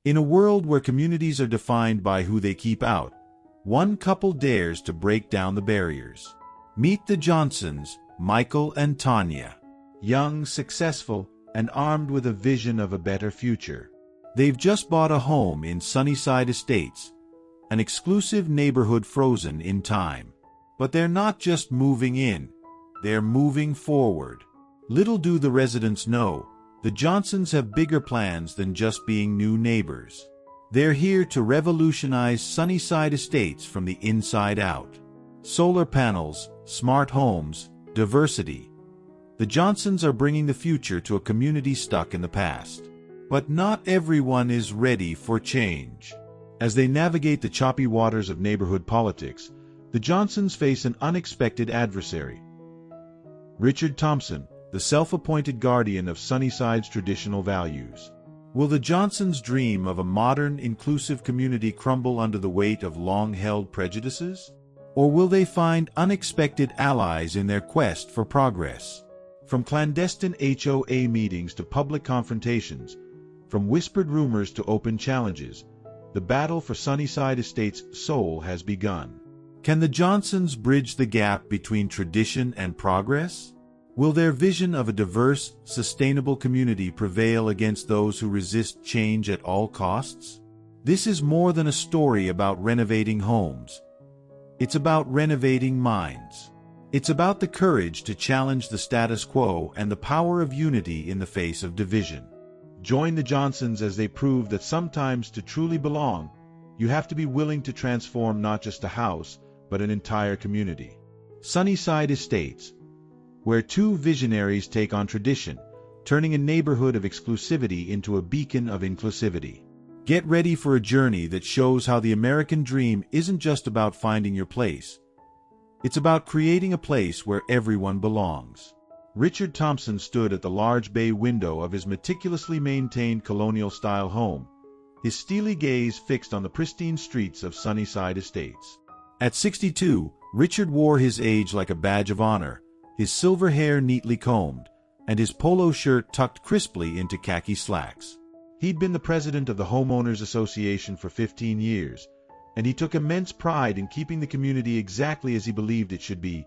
In a world where communities are defined by who they keep out, one couple dares to break down the barriers. Meet the Johnsons, Michael and Tanya. Young, successful, and armed with a vision of a better future. They've just bought a home in Sunnyside Estates, an exclusive neighborhood frozen in time. But they're not just moving in, they're moving forward. Little do the residents know, the Johnsons have bigger plans than just being new neighbors. They're here to revolutionize Sunnyside Estates from the inside out. Solar panels, smart homes, diversity. The Johnsons are bringing the future to a community stuck in the past. But not everyone is ready for change. As they navigate the choppy waters of neighborhood politics, the Johnsons face an unexpected adversary. Richard Thompson, the self-appointed guardian of Sunnyside's traditional values. Will the Johnsons' dream of a modern, inclusive community crumble under the weight of long-held prejudices? Or will they find unexpected allies in their quest for progress? From clandestine HOA meetings to public confrontations, from whispered rumors to open challenges, the battle for Sunnyside Estates' soul has begun. Can the Johnsons bridge the gap between tradition and progress? Will their vision of a diverse, sustainable community prevail against those who resist change at all costs? This is more than a story about renovating homes. It's about renovating minds. It's about the courage to challenge the status quo and the power of unity in the face of division. Join the Johnsons as they prove that sometimes to truly belong, you have to be willing to transform not just a house, but an entire community. Sunnyside Estates, where two visionaries take on tradition, turning a neighborhood of exclusivity into a beacon of inclusivity. Get ready for a journey that shows how the American dream isn't just about finding your place. It's about creating a place where everyone belongs. Richard Thompson stood at the large bay window of his meticulously maintained colonial-style home, his steely gaze fixed on the pristine streets of Sunnyside Estates. At 62, Richard wore his age like a badge of honor, his silver hair neatly combed, and his polo shirt tucked crisply into khaki slacks. He'd been the president of the Homeowners Association for 15 years, and he took immense pride in keeping the community exactly as he believed it should be: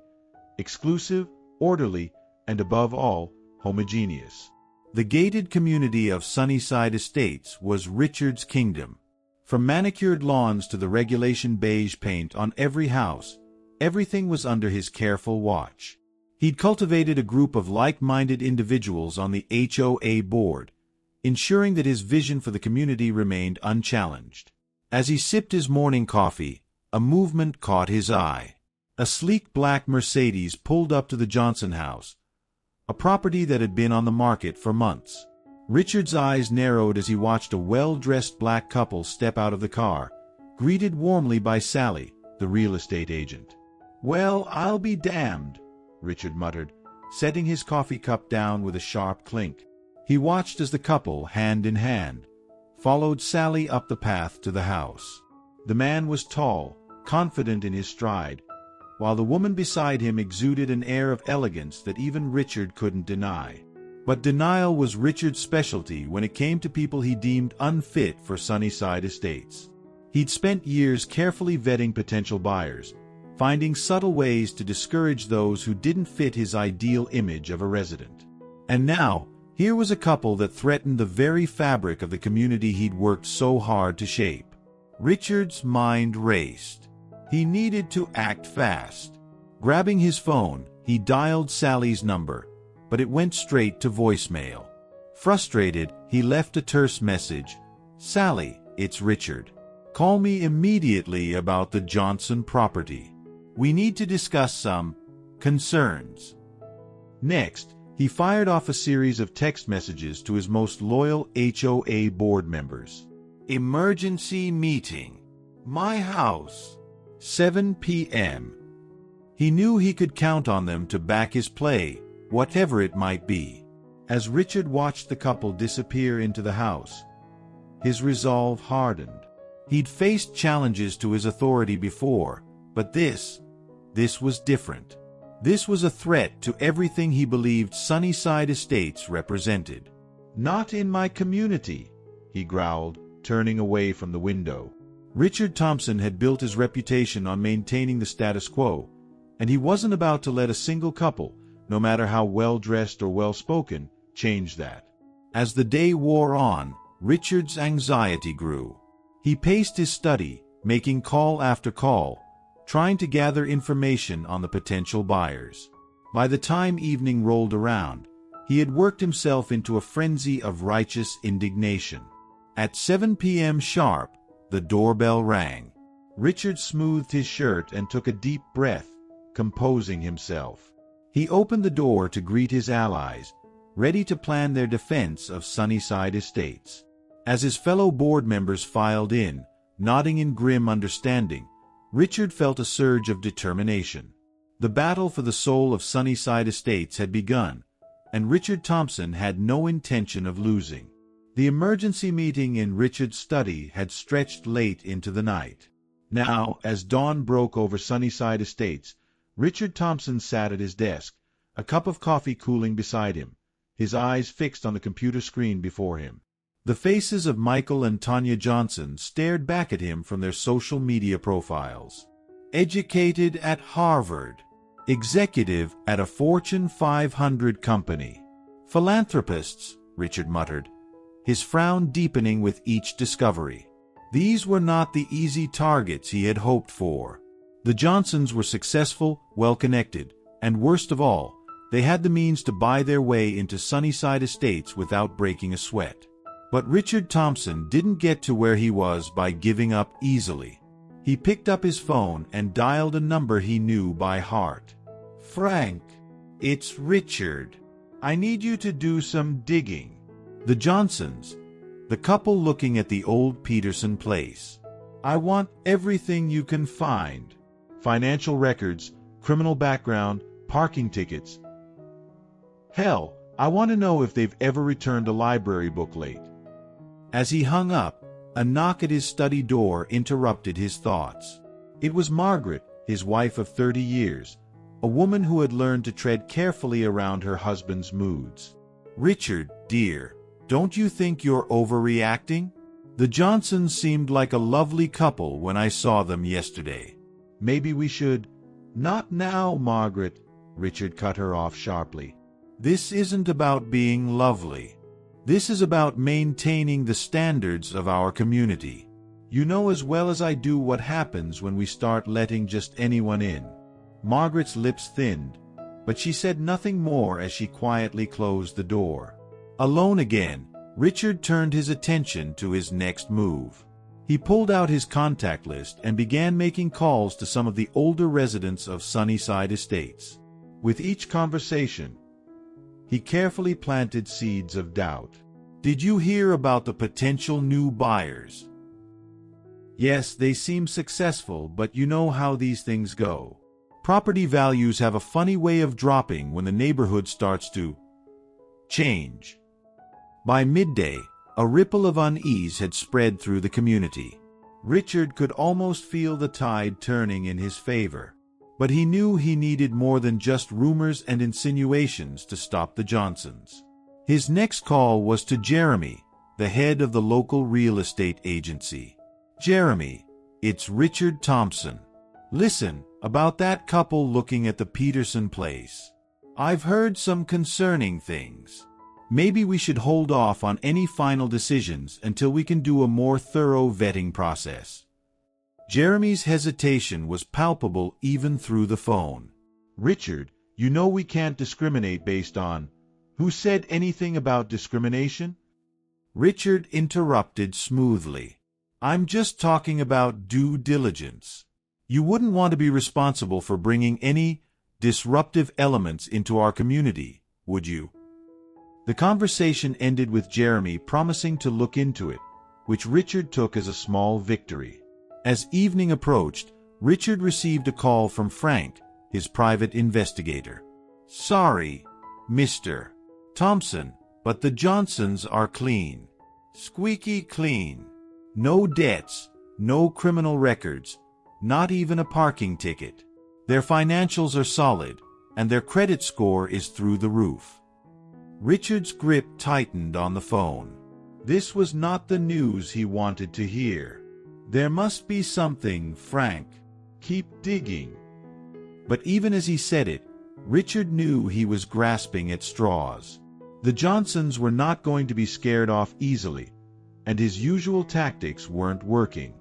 exclusive, orderly, and above all, homogeneous. The gated community of Sunnyside Estates was Richard's kingdom. From manicured lawns to the regulation beige paint on every house, everything was under his careful watch. He'd cultivated a group of like-minded individuals on the HOA board, ensuring that his vision for the community remained unchallenged. As he sipped his morning coffee, a movement caught his eye. A sleek black Mercedes pulled up to the Johnson house, a property that had been on the market for months. Richard's eyes narrowed as he watched a well-dressed black couple step out of the car, greeted warmly by Sally, the real estate agent. "Well, I'll be damned," Richard muttered, setting his coffee cup down with a sharp clink. He watched as the couple, hand in hand, followed Sally up the path to the house. The man was tall, confident in his stride, while the woman beside him exuded an air of elegance that even Richard couldn't deny. But denial was Richard's specialty when it came to people he deemed unfit for Sunnyside Estates. He'd spent years carefully vetting potential buyers, finding subtle ways to discourage those who didn't fit his ideal image of a resident. And now, here was a couple that threatened the very fabric of the community he'd worked so hard to shape. Richard's mind raced. He needed to act fast. Grabbing his phone, he dialed Sally's number, but it went straight to voicemail. Frustrated, he left a terse message. "Sally, it's Richard. Call me immediately about the Johnson property. We need to discuss some concerns." Next, he fired off a series of text messages to his most loyal HOA board members. "Emergency meeting. My house. 7 p.m. He knew he could count on them to back his play, whatever it might be. As Richard watched the couple disappear into the house, his resolve hardened. He'd faced challenges to his authority before, but this was different. This was a threat to everything he believed Sunnyside Estates represented. "Not in my community," he growled, turning away from the window. Richard Thompson had built his reputation on maintaining the status quo, and he wasn't about to let a single couple, no matter how well-dressed or well-spoken, change that. As the day wore on, Richard's anxiety grew. He paced his study, making call after call, trying to gather information on the potential buyers. By the time evening rolled around, he had worked himself into a frenzy of righteous indignation. At 7 p.m. sharp, the doorbell rang. Richard smoothed his shirt and took a deep breath, composing himself. He opened the door to greet his allies, ready to plan their defense of Sunnyside Estates. As his fellow board members filed in, nodding in grim understanding, Richard felt a surge of determination. The battle for the soul of Sunnyside Estates had begun, and Richard Thompson had no intention of losing. The emergency meeting in Richard's study had stretched late into the night. Now, as dawn broke over Sunnyside Estates, Richard Thompson sat at his desk, a cup of coffee cooling beside him, his eyes fixed on the computer screen before him. The faces of Michael and Tanya Johnson stared back at him from their social media profiles. Educated at Harvard. Executive at a Fortune 500 company. Philanthropists, Richard muttered, his frown deepening with each discovery. These were not the easy targets he had hoped for. The Johnsons were successful, well-connected, and worst of all, they had the means to buy their way into Sunnyside Estates without breaking a sweat. But Richard Thompson didn't get to where he was by giving up easily. He picked up his phone and dialed a number he knew by heart. "Frank, it's Richard. I need you to do some digging." The Johnsons, the couple looking at the old Peterson place. "I want everything you can find. Financial records, criminal background, parking tickets. Hell, I want to know if they've ever returned a library book late." As he hung up, a knock at his study door interrupted his thoughts. It was Margaret, his wife of 30 years, a woman who had learned to tread carefully around her husband's moods. "Richard, dear, don't you think you're overreacting? The Johnsons seemed like a lovely couple when I saw them yesterday. Maybe we should—" "Not now, Margaret," Richard cut her off sharply. "This isn't about being lovely. This is about maintaining the standards of our community. You know as well as I do what happens when we start letting just anyone in." Margaret's lips thinned, but she said nothing more as she quietly closed the door. Alone again, Richard turned his attention to his next move. He pulled out his contact list and began making calls to some of the older residents of Sunnyside Estates. With each conversation, he carefully planted seeds of doubt. "Did you hear about the potential new buyers? Yes, they seem successful, but you know how these things go. Property values have a funny way of dropping when the neighborhood starts to change." By midday, a ripple of unease had spread through the community. Richard could almost feel the tide turning in his favor. But he knew he needed more than just rumors and insinuations to stop the Johnsons. His next call was to Jeremy, the head of the local real estate agency. "Jeremy, it's Richard Thompson. Listen, about that couple looking at the Peterson place. I've heard some concerning things. Maybe we should hold off on any final decisions until we can do a more thorough vetting process." Jeremy's hesitation was palpable even through the phone. "Richard, you know we can't discriminate based on—" "Who said anything about discrimination?" Richard interrupted smoothly. "I'm just talking about due diligence. You wouldn't want to be responsible for bringing any disruptive elements into our community, would you?" The conversation ended with Jeremy promising to look into it, which Richard took as a small victory. As evening approached, Richard received a call from Frank, his private investigator. "Sorry, Mr. Thompson, but the Johnsons are clean. Squeaky clean. No debts, no criminal records, not even a parking ticket. Their financials are solid, and their credit score is through the roof." Richard's grip tightened on the phone. This was not the news he wanted to hear. There must be something, Frank. Keep digging. But even as he said it, Richard knew he was grasping at straws. The Johnsons were not going to be scared off easily, and his usual tactics weren't working.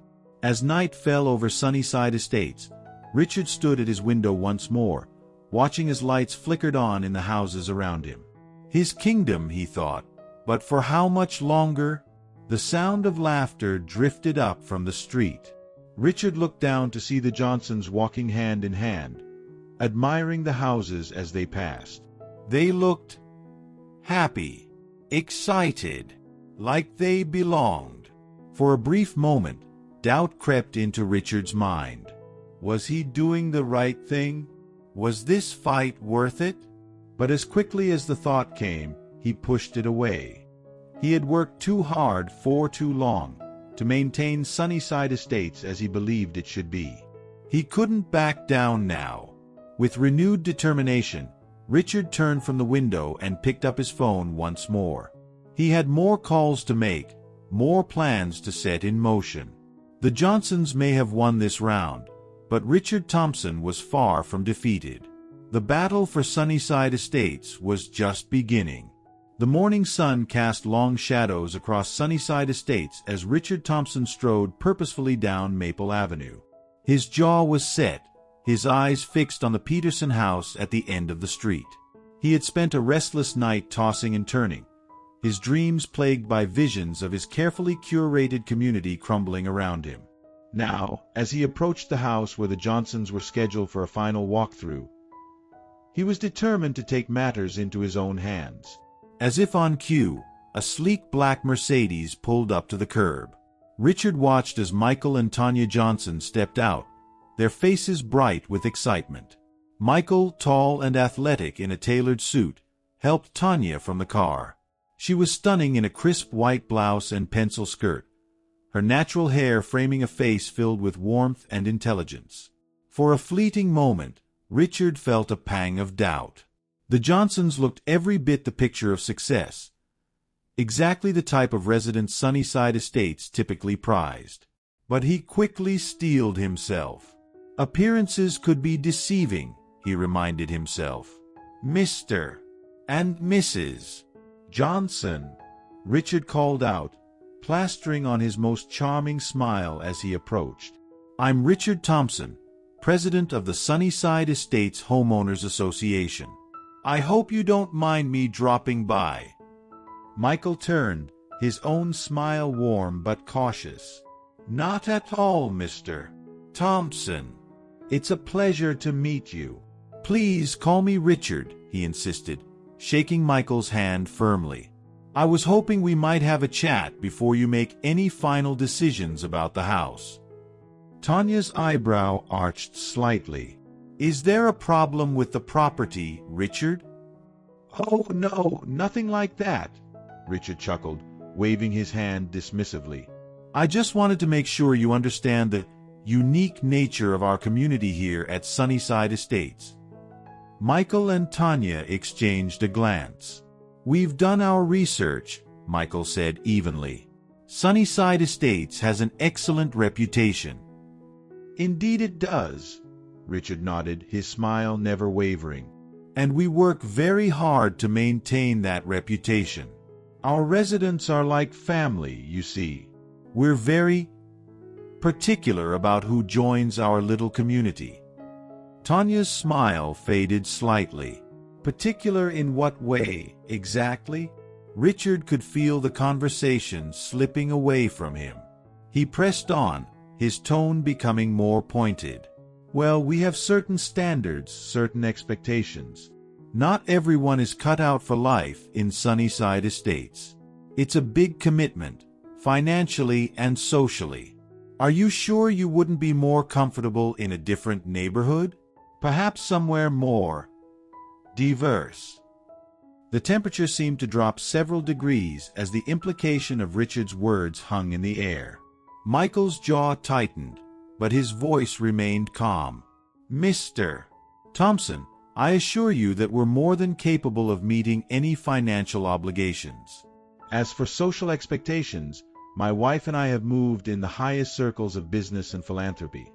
As night fell over Sunnyside Estates, Richard stood at his window once more, watching as lights flickered on in the houses around him. His kingdom, he thought, but for how much longer? The sound of laughter drifted up from the street. Richard looked down to see the Johnsons walking hand in hand, admiring the houses as they passed. They looked happy, excited, like they belonged. For a brief moment, doubt crept into Richard's mind. Was he doing the right thing? Was this fight worth it? But as quickly as the thought came, he pushed it away. He had worked too hard for too long to maintain Sunnyside Estates as he believed it should be. He couldn't back down now. With renewed determination, Richard turned from the window and picked up his phone once more. He had more calls to make, more plans to set in motion. The Johnsons may have won this round, but Richard Thompson was far from defeated. The battle for Sunnyside Estates was just beginning. The morning sun cast long shadows across Sunnyside Estates as Richard Thompson strode purposefully down Maple Avenue. His jaw was set, his eyes fixed on the Peterson house at the end of the street. He had spent a restless night tossing and turning, his dreams plagued by visions of his carefully curated community crumbling around him. Now, as he approached the house where the Johnsons were scheduled for a final walkthrough, he was determined to take matters into his own hands. As if on cue, a sleek black Mercedes pulled up to the curb. Richard watched as Michael and Tanya Johnson stepped out, their faces bright with excitement. Michael, tall and athletic in a tailored suit, helped Tanya from the car. She was stunning in a crisp white blouse and pencil skirt, her natural hair framing a face filled with warmth and intelligence. For a fleeting moment, Richard felt a pang of doubt. The Johnsons looked every bit the picture of success, exactly the type of resident Sunnyside Estates typically prized. But he quickly steeled himself. Appearances could be deceiving, he reminded himself. Mr. and Mrs. Johnson, Richard called out, plastering on his most charming smile as he approached. I'm Richard Thompson, president of the Sunnyside Estates Homeowners Association. I hope you don't mind me dropping by. Michael turned, his own smile warm but cautious. Not at all, Mr. Thompson. It's a pleasure to meet you. Please call me Richard, he insisted, shaking Michael's hand firmly. I was hoping we might have a chat before you make any final decisions about the house. Tanya's eyebrow arched slightly. Is there a problem with the property, Richard? Oh, no, nothing like that, Richard chuckled, waving his hand dismissively. I just wanted to make sure you understand the unique nature of our community here at Sunnyside Estates. Michael and Tanya exchanged a glance. We've done our research, Michael said evenly. Sunnyside Estates has an excellent reputation. Indeed it does, Richard nodded, his smile never wavering. And we work very hard to maintain that reputation. Our residents are like family, you see. We're very particular about who joins our little community. Tanya's smile faded slightly. Particular in what way, exactly? Richard could feel the conversation slipping away from him. He pressed on, his tone becoming more pointed. Well, we have certain standards, certain expectations. Not everyone is cut out for life in Sunnyside Estates. It's a big commitment, financially and socially. Are you sure you wouldn't be more comfortable in a different neighborhood? Perhaps somewhere more diverse. The temperature seemed to drop several degrees as the implication of Richard's words hung in the air. Michael's jaw tightened, but his voice remained calm. Mr. Thompson, I assure you that we're more than capable of meeting any financial obligations. As for social expectations, my wife and I have moved in the highest circles of business and philanthropy.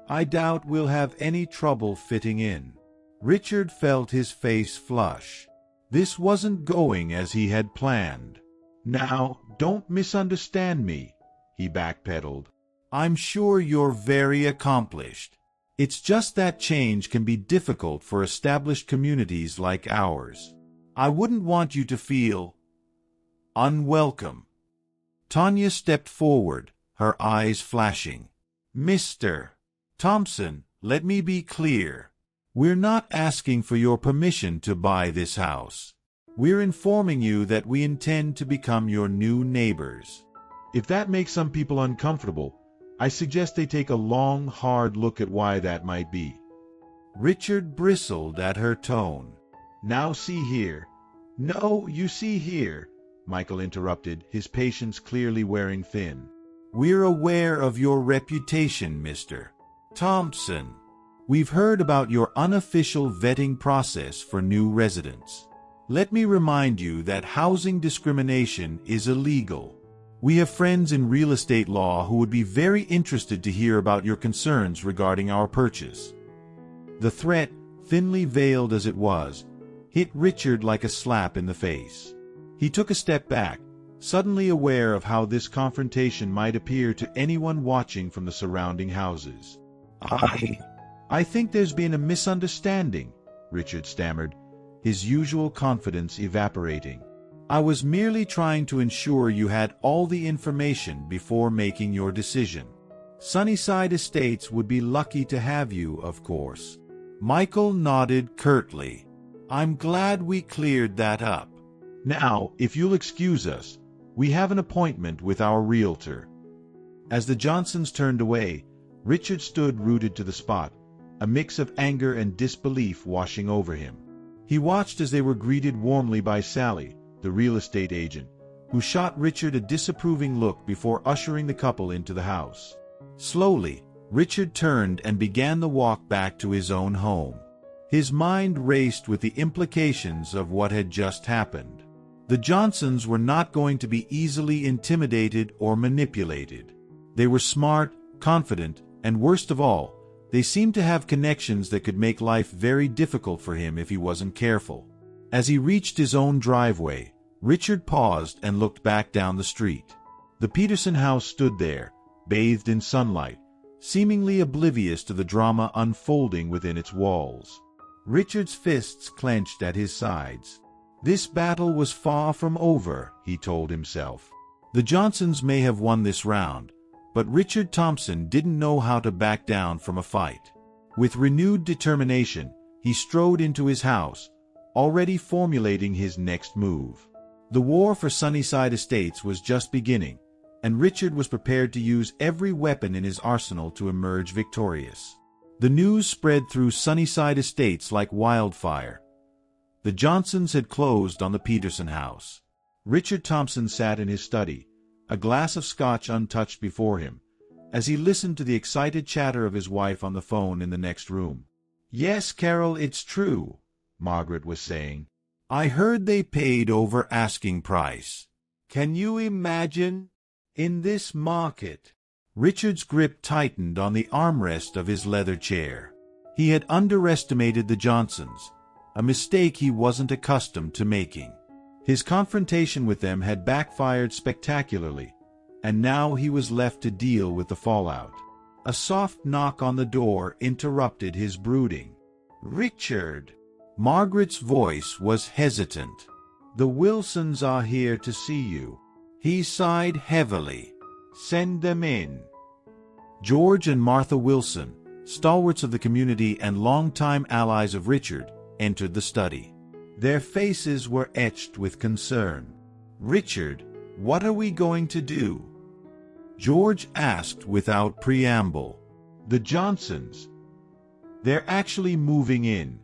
I doubt we'll have any trouble fitting in. Richard felt his face flush. This wasn't going as he had planned. Now, don't misunderstand me, he backpedaled. I'm sure you're very accomplished. It's just that change can be difficult for established communities like ours. I wouldn't want you to feel unwelcome. Tanya stepped forward, her eyes flashing. Mr. Thompson, let me be clear. We're not asking for your permission to buy this house. We're informing you that we intend to become your new neighbors. If that makes some people uncomfortable, I suggest they take a long, hard look at why that might be. Richard bristled at her tone. Now see here. No, you see here, Michael interrupted, his patience clearly wearing thin. We're aware of your reputation, Mr. Thompson. We've heard about your unofficial vetting process for new residents. Let me remind you that housing discrimination is illegal. We have friends in real estate law who would be very interested to hear about your concerns regarding our purchase. The threat, thinly veiled as it was, hit Richard like a slap in the face. He took a step back, suddenly aware of how this confrontation might appear to anyone watching from the surrounding houses. I think there's been a misunderstanding, Richard stammered, his usual confidence evaporating. I was merely trying to ensure you had all the information before making your decision. Sunnyside Estates would be lucky to have you, of course. Michael nodded curtly. I'm glad we cleared that up. Now, if you'll excuse us, we have an appointment with our realtor. As the Johnsons turned away, Richard stood rooted to the spot, a mix of anger and disbelief washing over him. He watched as they were greeted warmly by Sally, the real estate agent, who shot Richard a disapproving look before ushering the couple into the house. Slowly, Richard turned and began the walk back to his own home. His mind raced with the implications of what had just happened. The Johnsons were not going to be easily intimidated or manipulated. They were smart, confident, and worst of all, they seemed to have connections that could make life very difficult for him if he wasn't careful. As he reached his own driveway, Richard paused and looked back down the street. The Peterson house stood there, bathed in sunlight, seemingly oblivious to the drama unfolding within its walls. Richard's fists clenched at his sides. This battle was far from over, he told himself. The Johnsons may have won this round, but Richard Thompson didn't know how to back down from a fight. With renewed determination, he strode into his house, already formulating his next move. The war for Sunnyside Estates was just beginning, and Richard was prepared to use every weapon in his arsenal to emerge victorious. The news spread through Sunnyside Estates like wildfire. The Johnsons had closed on the Peterson house. Richard Thompson sat in his study, a glass of scotch untouched before him, as he listened to the excited chatter of his wife on the phone in the next room. Yes, Carol, it's true, Margaret was saying. I heard they paid over asking price. Can you imagine? In this market. Richard's grip tightened on the armrest of his leather chair. He had underestimated the Johnsons, a mistake he wasn't accustomed to making. His confrontation with them had backfired spectacularly, and now he was left to deal with the fallout. A soft knock on the door interrupted his brooding. Richard! Margaret's voice was hesitant. The Wilsons are here to see you. He sighed heavily. Send them in. George and Martha Wilson, stalwarts of the community and longtime allies of Richard, entered the study. Their faces were etched with concern. Richard, what are we going to do? George asked without preamble. The Johnsons. They're actually moving in.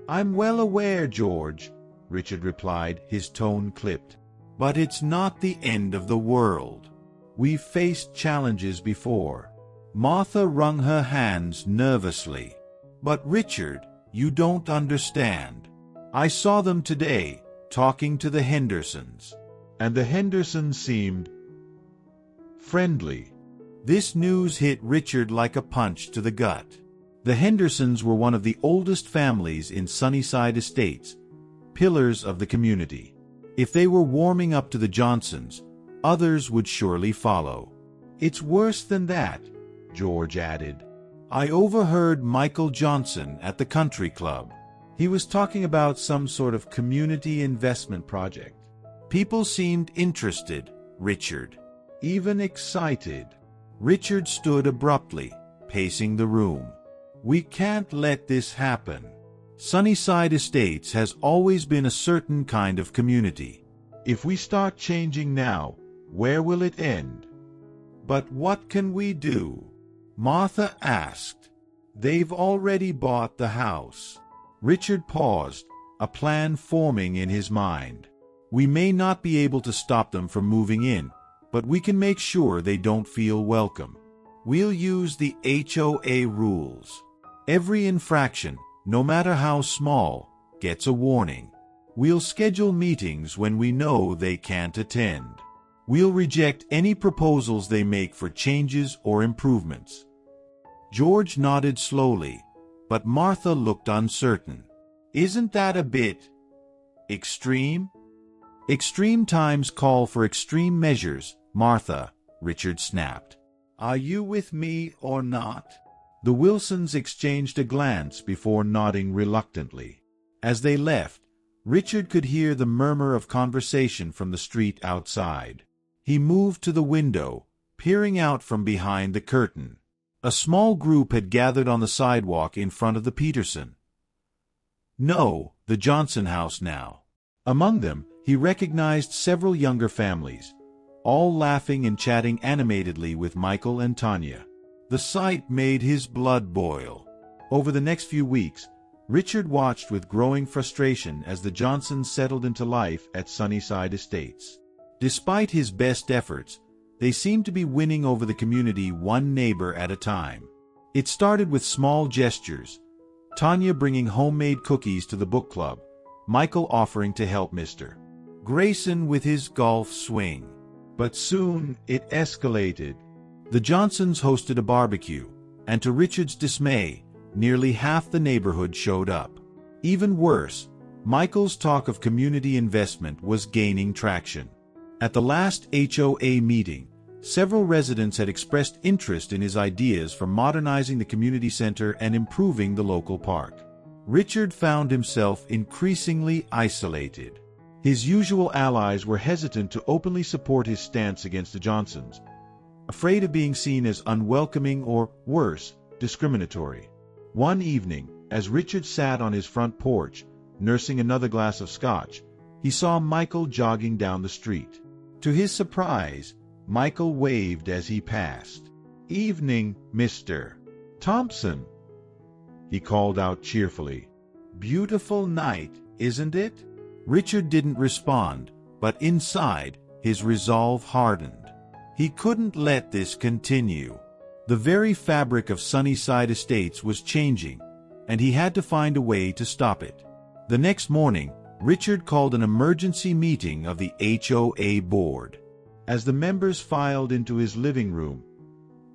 I'm well aware, George, Richard replied, his tone clipped. But it's not the end of the world. We've faced challenges before. Martha wrung her hands nervously. But Richard, you don't understand. I saw them today, talking to the Hendersons. and the Hendersons seemed friendly. This news hit Richard like a punch to the gut. The Hendersons were one of the oldest families in Sunnyside Estates, pillars of the community. If they were warming up to the Johnsons, others would surely follow. "It's worse than that," George added. "I overheard Michael Johnson at the country club. He was talking about some sort of community investment project. People seemed interested, Richard. Even excited." Richard stood abruptly, pacing the room. "We can't let this happen. Sunnyside Estates has always been a certain kind of community. If we start changing now, where will it end?" "But what can we do?" Martha asked. "They've already bought the house." Richard paused, a plan forming in his mind. "We may not be able to stop them from moving in, but we can make sure they don't feel welcome. We'll use the HOA rules. Every infraction, no matter how small, gets a warning. We'll schedule meetings when we know they can't attend. We'll reject any proposals they make for changes or improvements." George nodded slowly, but Martha looked uncertain. "Isn't that a bit extreme?" "Extreme times call for extreme measures, Martha," Richard snapped. "Are you with me or not?" The Wilsons exchanged a glance before nodding reluctantly. As they left, Richard could hear the murmur of conversation from the street outside. He moved to the window, peering out from behind the curtain. A small group had gathered on the sidewalk in front of the Peterson. No, the Johnson house now. Among them, he recognized several younger families, all laughing and chatting animatedly with Michael and Tanya. The sight made his blood boil. Over the next few weeks, Richard watched with growing frustration as the Johnsons settled into life at Sunnyside Estates. Despite his best efforts, they seemed to be winning over the community one neighbor at a time. It started with small gestures, Tanya bringing homemade cookies to the book club, Michael offering to help Mr. Grayson with his golf swing. But soon it escalated. The Johnsons hosted a barbecue, and to Richard's dismay, nearly half the neighborhood showed up. Even worse, Michael's talk of community investment was gaining traction. At the last HOA meeting, several residents had expressed interest in his ideas for modernizing the community center and improving the local park. Richard found himself increasingly isolated. His usual allies were hesitant to openly support his stance against the Johnsons, afraid of being seen as unwelcoming or, worse, discriminatory. One evening, as Richard sat on his front porch, nursing another glass of scotch, he saw Michael jogging down the street. To his surprise, Michael waved as he passed. "Evening, Mr. Thompson," he called out cheerfully. "Beautiful night, isn't it?" Richard didn't respond, but inside, his resolve hardened. He couldn't let this continue. The very fabric of Sunnyside Estates was changing, and he had to find a way to stop it. The next morning, Richard called an emergency meeting of the HOA board. As the members filed into his living room,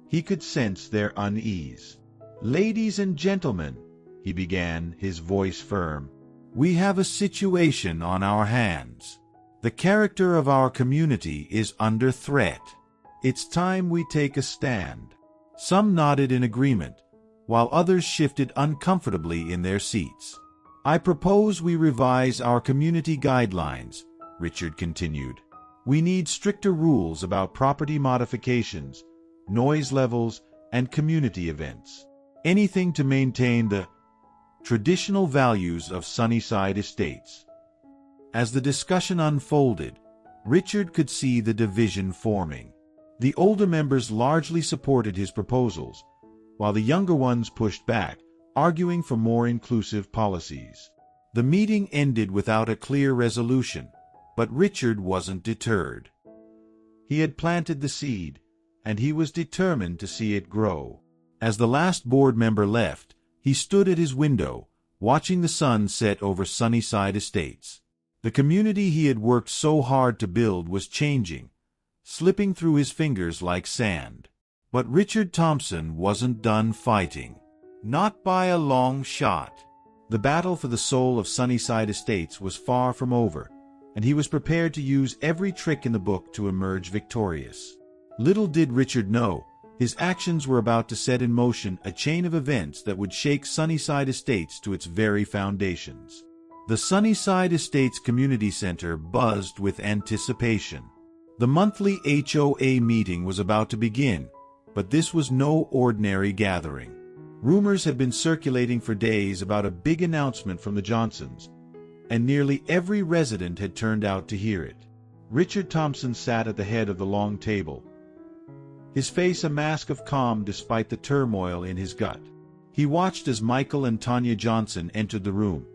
he could sense their unease. "Ladies and gentlemen," he began, his voice firm, "we have a situation on our hands. The character of our community is under threat. It's time we take a stand." Some nodded in agreement, while others shifted uncomfortably in their seats. "I propose we revise our community guidelines," Richard continued. "We need stricter rules about property modifications, noise levels, and community events. Anything to maintain the traditional values of Sunnyside Estates." As the discussion unfolded, Richard could see the division forming. The older members largely supported his proposals, while the younger ones pushed back, arguing for more inclusive policies. The meeting ended without a clear resolution, but Richard wasn't deterred. He had planted the seed, and he was determined to see it grow. As the last board member left, he stood at his window, watching the sun set over Sunnyside Estates. The community he had worked so hard to build was changing, slipping through his fingers like sand. But Richard Thompson wasn't done fighting. Not by a long shot. The battle for the soul of Sunnyside Estates was far from over, and he was prepared to use every trick in the book to emerge victorious. Little did Richard know, his actions were about to set in motion a chain of events that would shake Sunnyside Estates to its very foundations. The Sunnyside Estates Community Center buzzed with anticipation. The monthly HOA meeting was about to begin, but this was no ordinary gathering. Rumors had been circulating for days about a big announcement from the Johnsons, and nearly every resident had turned out to hear it. Richard Thompson sat at the head of the long table, his face a mask of calm despite the turmoil in his gut. He watched as Michael and Tanya Johnson entered the room,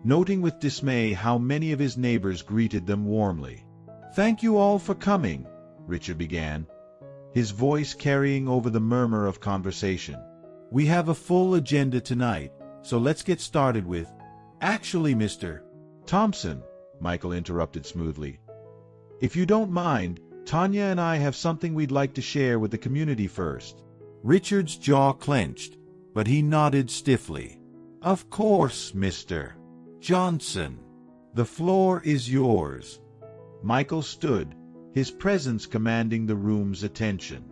noting with dismay how many of his neighbors greeted them warmly. "Thank you all for coming," Richard began, his voice carrying over the murmur of conversation. "We have a full agenda tonight, so let's get started with—" "Actually, Mr. Thompson," Michael interrupted smoothly, "if you don't mind, Tanya and I have something we'd like to share with the community first." Richard's jaw clenched, but he nodded stiffly. "Of course, Mr. Johnson. The floor is yours." Michael stood, his presence commanding the room's attention.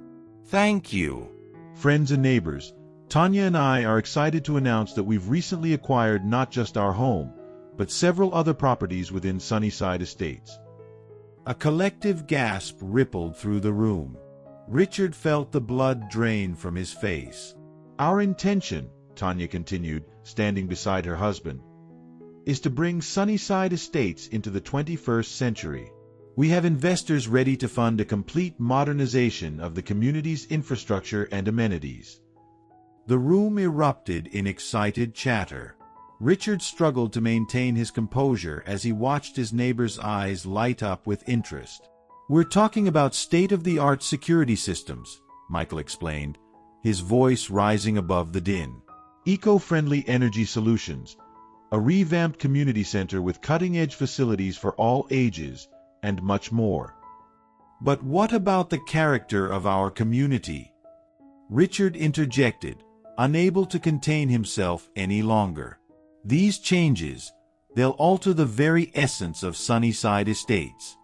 "Thank you." "Friends and neighbors, Tanya and I are excited to announce that we've recently acquired not just our home, but several other properties within Sunnyside Estates." A collective gasp rippled through the room. Richard felt the blood drain from his face. "Our intention," Tanya continued, standing beside her husband, "is to bring Sunnyside Estates into the 21st century. We have investors ready to fund a complete modernization of the community's infrastructure and amenities." The room erupted in excited chatter. Richard struggled to maintain his composure as he watched his neighbor's eyes light up with interest. "We're talking about state-of-the-art security systems," Michael explained, his voice rising above the din. "Eco-friendly energy solutions, a revamped community center with cutting-edge facilities for all ages, and much more." "But what about the character of our community?" Richard interjected, unable to contain himself any longer. "These changes, they'll alter the very essence of Sunnyside Estates."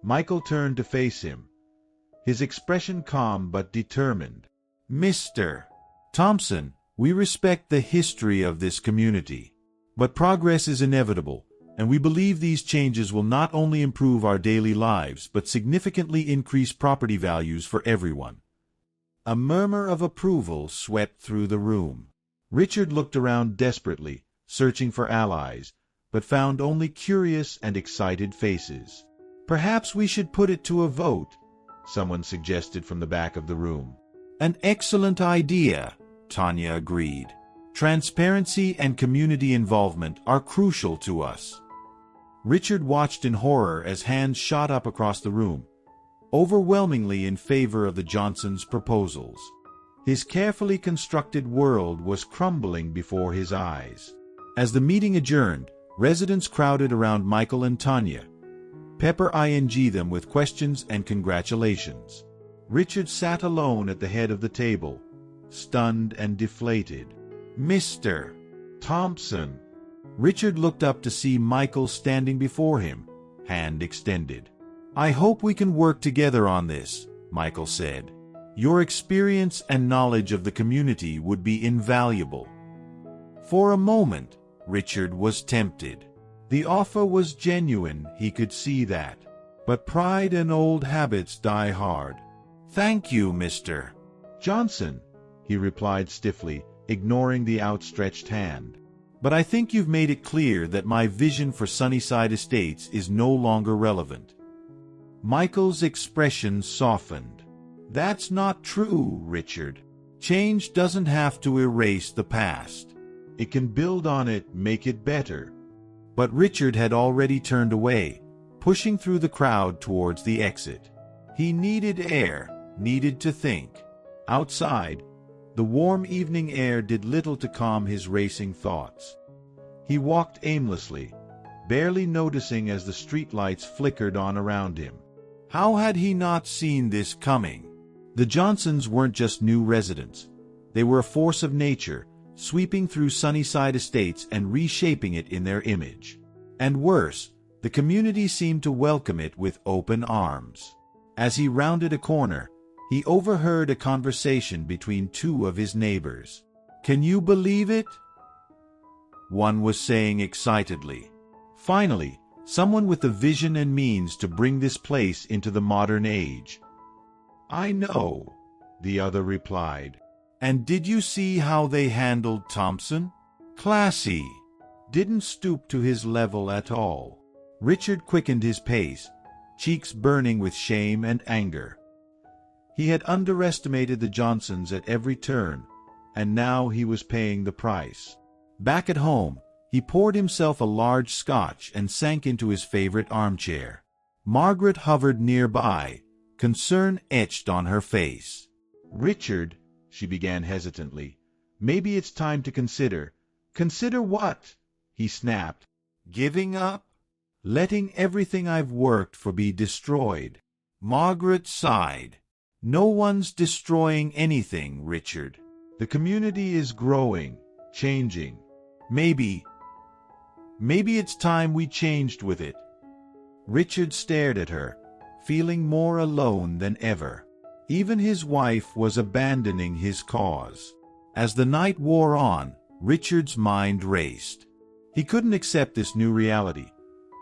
Michael turned to face him, his expression calm but determined. "Mr. Thompson, we respect the history of this community. But progress is inevitable, and we believe these changes will not only improve our daily lives but significantly increase property values for everyone." A murmur of approval swept through the room. Richard looked around desperately, searching for allies, but found only curious and excited faces. "Perhaps we should put it to a vote," someone suggested from the back of the room. "An excellent idea," Tanya agreed. "Transparency and community involvement are crucial to us." Richard watched in horror as hands shot up across the room, overwhelmingly in favor of the Johnsons' proposals. His carefully constructed world was crumbling before his eyes. As the meeting adjourned, residents crowded around Michael and Tanya, peppering them with questions and congratulations. Richard sat alone at the head of the table, stunned and deflated. "Mr. Thompson." Richard looked up to see Michael standing before him, hand extended. "I hope we can work together on this," Michael said. "Your experience and knowledge of the community would be invaluable." For a moment, Richard was tempted. The offer was genuine, he could see that. But pride and old habits die hard. "Thank you, Mr. Johnson," he replied stiffly, ignoring the outstretched hand. "But I think you've made it clear that my vision for Sunnyside Estates is no longer relevant." Michael's expression softened. "That's not true, Richard. Change doesn't have to erase the past. It can build on it, make it better." But Richard had already turned away, pushing through the crowd towards the exit. He needed air, needed to think. Outside, the warm evening air did little to calm his racing thoughts. He walked aimlessly, barely noticing as the streetlights flickered on around him. How had he not seen this coming? The Johnsons weren't just new residents. They were a force of nature, sweeping through Sunnyside Estates and reshaping it in their image. And worse, the community seemed to welcome it with open arms. As he rounded a corner, he overheard a conversation between two of his neighbors. "Can you believe it?" one was saying excitedly. "Finally, someone with the vision and means to bring this place into the modern age." "I know," the other replied. "And did you see how they handled Thompson? Classy. Didn't stoop to his level at all." Richard quickened his pace, cheeks burning with shame and anger. He had underestimated the Johnsons at every turn, and now he was paying the price. Back at home, he poured himself a large scotch and sank into his favorite armchair. Margaret hovered nearby, concern etched on her face. "Richard," she began hesitantly, "maybe it's time to consider." "Consider what?" he snapped. "Giving up? Letting everything I've worked for be destroyed?" Margaret sighed. "No one's destroying anything, Richard. The community is growing, changing. Maybe it's time we changed with it." Richard stared at her, feeling more alone than ever. Even his wife was abandoning his cause. As the night wore on, Richard's mind raced. He couldn't accept this new reality,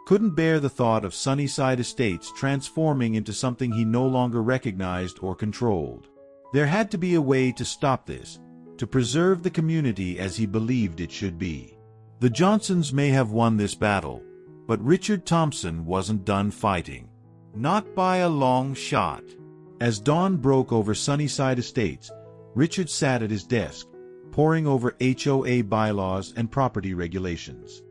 couldn't bear the thought of Sunnyside Estates transforming into something he no longer recognized or controlled. There had to be a way to stop this, to preserve the community as he believed it should be. The Johnsons may have won this battle, but Richard Thompson wasn't done fighting. Not by a long shot. As dawn broke over Sunnyside Estates, Richard sat at his desk, poring over HOA bylaws and property regulations.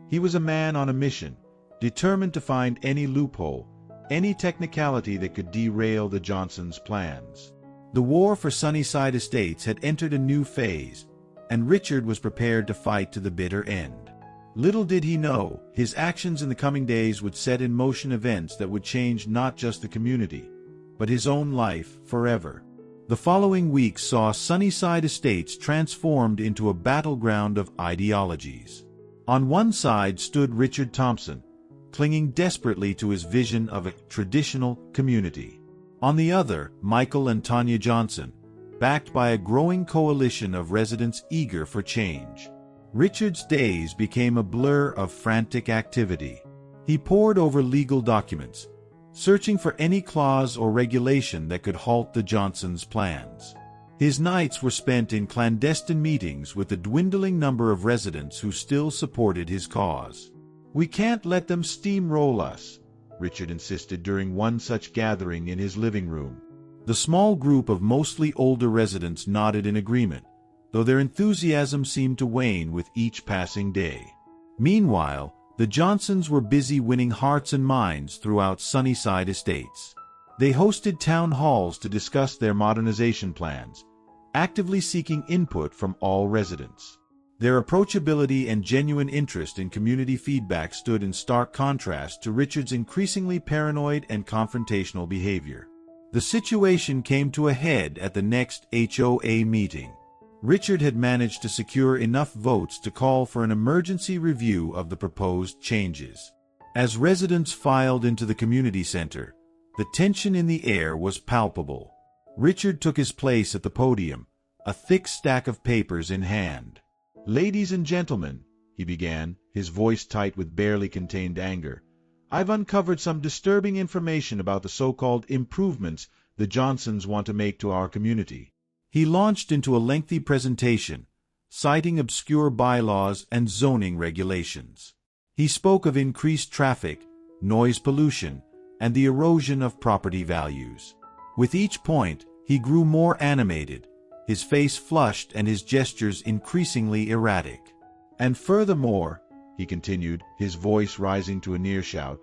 He was a man on a mission, determined to find any loophole, any technicality that could derail the Johnsons' plans. The war for Sunnyside Estates had entered a new phase, and Richard was prepared to fight to the bitter end. Little did he know, his actions in the coming days would set in motion events that would change not just the community, but his own life forever. The following weeks saw Sunnyside Estates transformed into a battleground of ideologies. On one side stood Richard Thompson, clinging desperately to his vision of a traditional community. On the other, Michael and Tanya Johnson, backed by a growing coalition of residents eager for change. Richard's days became a blur of frantic activity. He pored over legal documents, searching for any clause or regulation that could halt the Johnsons' plans. His nights were spent in clandestine meetings with the dwindling number of residents who still supported his cause. "We can't let them steamroll us," Richard insisted during one such gathering in his living room. The small group of mostly older residents nodded in agreement, though their enthusiasm seemed to wane with each passing day. Meanwhile, the Johnsons were busy winning hearts and minds throughout Sunnyside Estates. They hosted town halls to discuss their modernization plans, actively seeking input from all residents. Their approachability and genuine interest in community feedback stood in stark contrast to Richard's increasingly paranoid and confrontational behavior. The situation came to a head at the next HOA meeting. Richard had managed to secure enough votes to call for an emergency review of the proposed changes. As residents filed into the community center, the tension in the air was palpable. Richard took his place at the podium, a thick stack of papers in hand. "Ladies and gentlemen," he began, his voice tight with barely contained anger, "I've uncovered some disturbing information about the so-called improvements the Johnsons want to make to our community." He launched into a lengthy presentation, citing obscure bylaws and zoning regulations. He spoke of increased traffic, noise pollution, and the erosion of property values. With each point, he grew more animated, his face flushed and his gestures increasingly erratic. "And furthermore," he continued, his voice rising to a near shout,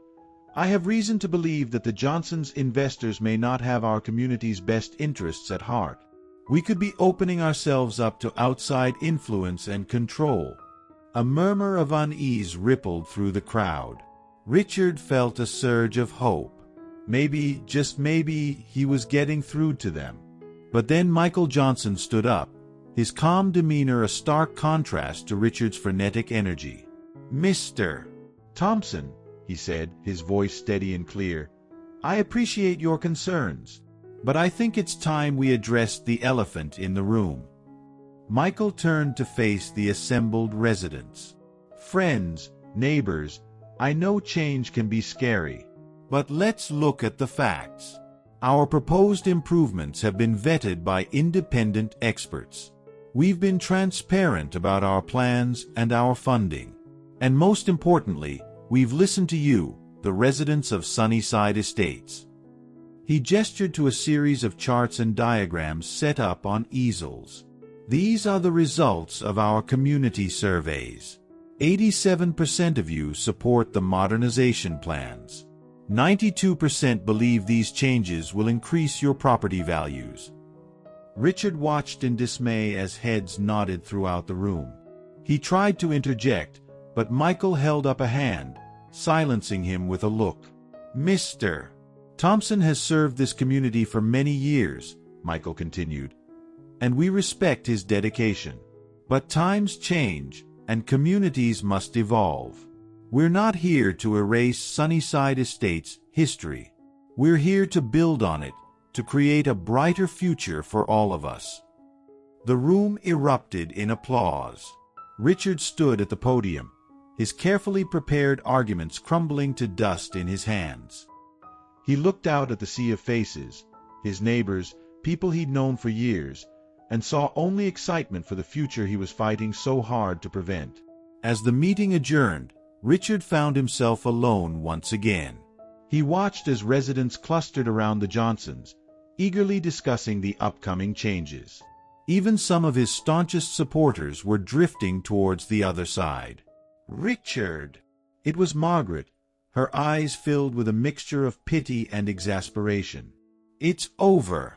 "I have reason to believe that the Johnsons' investors may not have our community's best interests at heart. We could be opening ourselves up to outside influence and control." A murmur of unease rippled through the crowd. Richard felt a surge of hope. Maybe, just maybe, he was getting through to them. But then Michael Johnson stood up, his calm demeanor a stark contrast to Richard's frenetic energy. "Mr. Thompson," he said, his voice steady and clear, "I appreciate your concerns, but I think it's time we addressed the elephant in the room." Michael turned to face the assembled residents. "Friends, neighbors, I know change can be scary. But let's look at the facts. Our proposed improvements have been vetted by independent experts. We've been transparent about our plans and our funding. And most importantly, we've listened to you, the residents of Sunnyside Estates." He gestured to a series of charts and diagrams set up on easels. "These are the results of our community surveys. 87% of you support the modernization plans. 92% believe these changes will increase your property values." Richard watched in dismay as heads nodded throughout the room. He tried to interject, but Michael held up a hand, silencing him with a look. "Mr. Thompson has served this community for many years," Michael continued, "and we respect his dedication. But times change, and communities must evolve. We're not here to erase Sunnyside Estates' history. We're here to build on it, to create a brighter future for all of us." The room erupted in applause. Richard stood at the podium, his carefully prepared arguments crumbling to dust in his hands. He looked out at the sea of faces, his neighbors, people he'd known for years, and saw only excitement for the future he was fighting so hard to prevent. As the meeting adjourned, Richard found himself alone once again. He watched as residents clustered around the Johnsons, eagerly discussing the upcoming changes. Even some of his staunchest supporters were drifting towards the other side. "Richard!" It was Margaret, her eyes filled with a mixture of pity and exasperation. "It's over.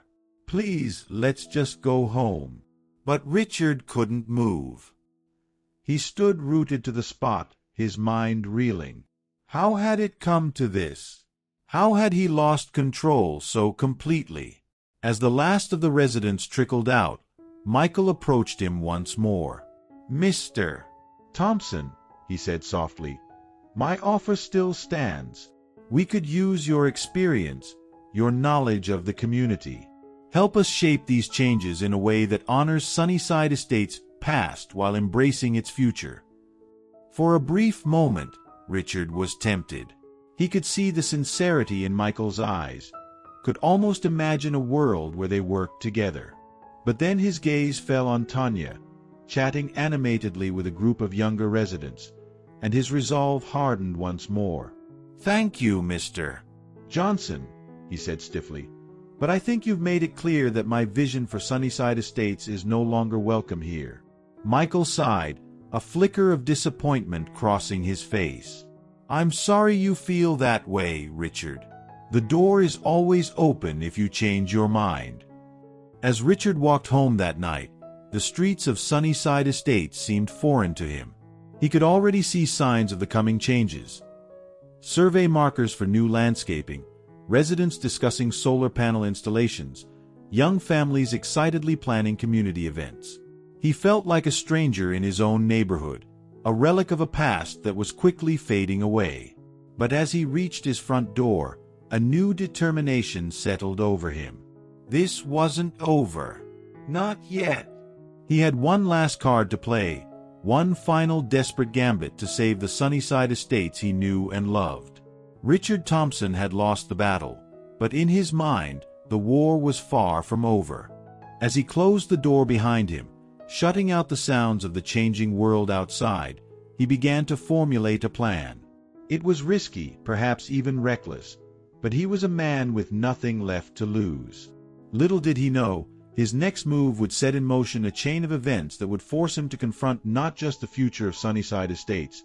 Please, let's just go home." But Richard couldn't move. He stood rooted to the spot, his mind reeling. How had it come to this? How had he lost control so completely? As the last of the residents trickled out, Michael approached him once more. "Mr. Thompson," he said softly, "my offer still stands. We could use your experience, your knowledge of the community. Help us shape these changes in a way that honors Sunnyside Estates' past while embracing its future." For a brief moment, Richard was tempted. He could see the sincerity in Michael's eyes, could almost imagine a world where they worked together. But then his gaze fell on Tanya, chatting animatedly with a group of younger residents, and his resolve hardened once more. "Thank you, Mr. Johnson," he said stiffly, "but I think you've made it clear that my vision for Sunnyside Estates is no longer welcome here." Michael sighed, a flicker of disappointment crossing his face. "I'm sorry you feel that way, Richard. The door is always open if you change your mind." As Richard walked home that night, the streets of Sunnyside Estates seemed foreign to him. He could already see signs of the coming changes. Survey markers for new landscaping, residents discussing solar panel installations, young families excitedly planning community events. He felt like a stranger in his own neighborhood, a relic of a past that was quickly fading away. But as he reached his front door, a new determination settled over him. This wasn't over. Not yet. He had one last card to play, one final desperate gambit to save the Sunnyside Estates he knew and loved. Richard Thompson had lost the battle, but in his mind, the war was far from over. As he closed the door behind him, shutting out the sounds of the changing world outside, he began to formulate a plan. It was risky, perhaps even reckless, but he was a man with nothing left to lose. Little did he know, his next move would set in motion a chain of events that would force him to confront not just the future of Sunnyside Estates,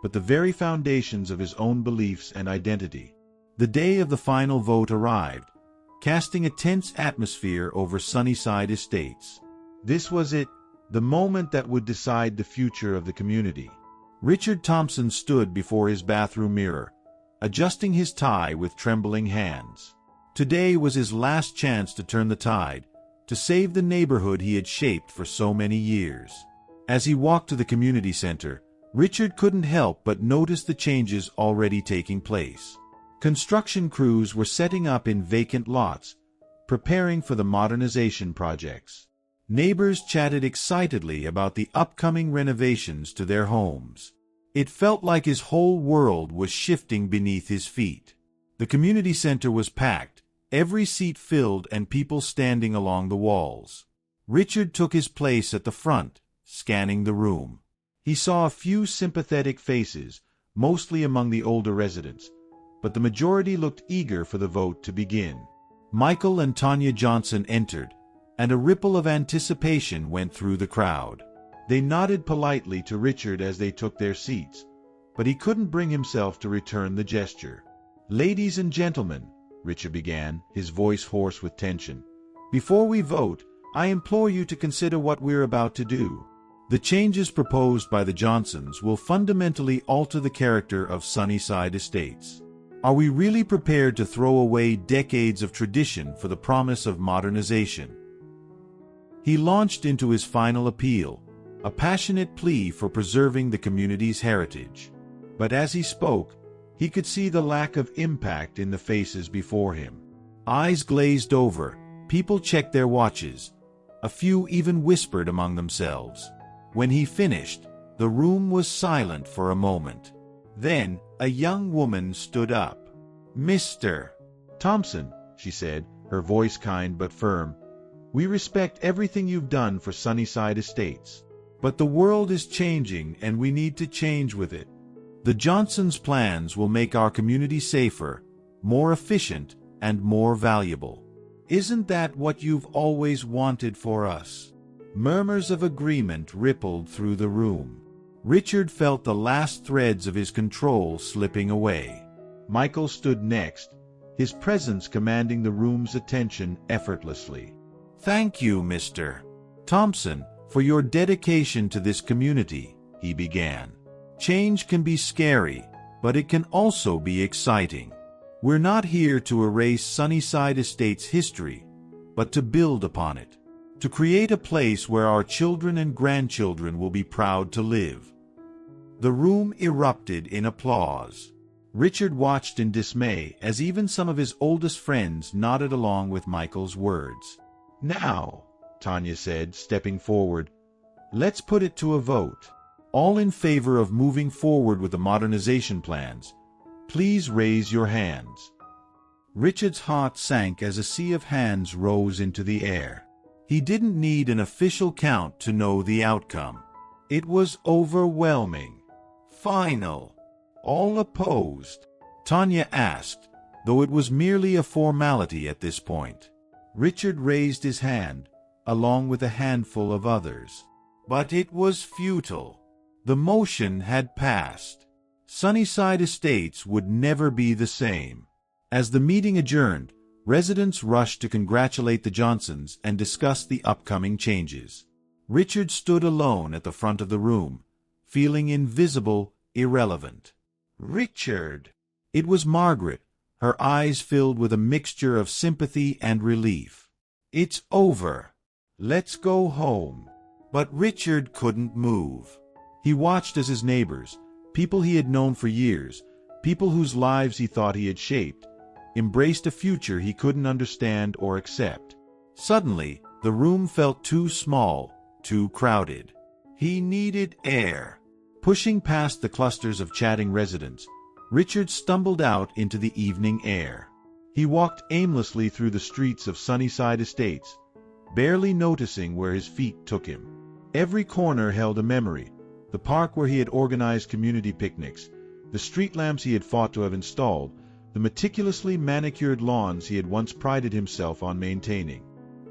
but the very foundations of his own beliefs and identity. The day of the final vote arrived, casting a tense atmosphere over Sunnyside Estates. This was it, the moment that would decide the future of the community. Richard Thompson stood before his bathroom mirror, adjusting his tie with trembling hands. Today was his last chance to turn the tide, to save the neighborhood he had shaped for so many years. As he walked to the community center, Richard couldn't help but notice the changes already taking place. Construction crews were setting up in vacant lots, preparing for the modernization projects. Neighbors chatted excitedly about the upcoming renovations to their homes. It felt like his whole world was shifting beneath his feet. The community center was packed, every seat filled and people standing along the walls. Richard took his place at the front, scanning the room. He saw a few sympathetic faces, mostly among the older residents, but the majority looked eager for the vote to begin. Michael and Tanya Johnson entered, and a ripple of anticipation went through the crowd. They nodded politely to Richard as they took their seats, but he couldn't bring himself to return the gesture. "Ladies and gentlemen," Richard began, his voice hoarse with tension, "before we vote, I implore you to consider what we're about to do. The changes proposed by the Johnsons will fundamentally alter the character of Sunnyside Estates. Are we really prepared to throw away decades of tradition for the promise of modernization?" He launched into his final appeal, a passionate plea for preserving the community's heritage. But as he spoke, he could see the lack of impact in the faces before him. Eyes glazed over, people checked their watches. A few even whispered among themselves. When he finished, the room was silent for a moment. Then, a young woman stood up. "Mr. Thompson," she said, her voice kind but firm, "we respect everything you've done for Sunnyside Estates. But the world is changing and we need to change with it. The Johnsons' plans will make our community safer, more efficient, and more valuable. Isn't that what you've always wanted for us?" Murmurs of agreement rippled through the room. Richard felt the last threads of his control slipping away. Michael stood next, his presence commanding the room's attention effortlessly. "Thank you, Mr. Thompson, for your dedication to this community," he began. "Change can be scary, but it can also be exciting. We're not here to erase Sunnyside Estates' history, but to build upon it. To create a place where our children and grandchildren will be proud to live." The room erupted in applause. Richard watched in dismay as even some of his oldest friends nodded along with Michael's words. "Now," Tanya said, stepping forward, "let's put it to a vote. All in favor of moving forward with the modernization plans, please raise your hands." Richard's heart sank as a sea of hands rose into the air. He didn't need an official count to know the outcome. It was overwhelming. "Final. All opposed?" Tanya asked, though it was merely a formality at this point. Richard raised his hand, along with a handful of others. But it was futile. The motion had passed. Sunnyside Estates would never be the same. As the meeting adjourned, residents rushed to congratulate the Johnsons and discuss the upcoming changes. Richard stood alone at the front of the room, feeling invisible, irrelevant. "Richard!" It was Margaret, her eyes filled with a mixture of sympathy and relief. "It's over. Let's go home." But Richard couldn't move. He watched as his neighbors, people he had known for years, people whose lives he thought he had shaped, embraced a future he couldn't understand or accept. Suddenly, the room felt too small, too crowded. He needed air. Pushing past the clusters of chatting residents, Richard stumbled out into the evening air. He walked aimlessly through the streets of Sunnyside Estates, barely noticing where his feet took him. Every corner held a memory: the park where he had organized community picnics, the street lamps he had fought to have installed, the meticulously manicured lawns he had once prided himself on maintaining.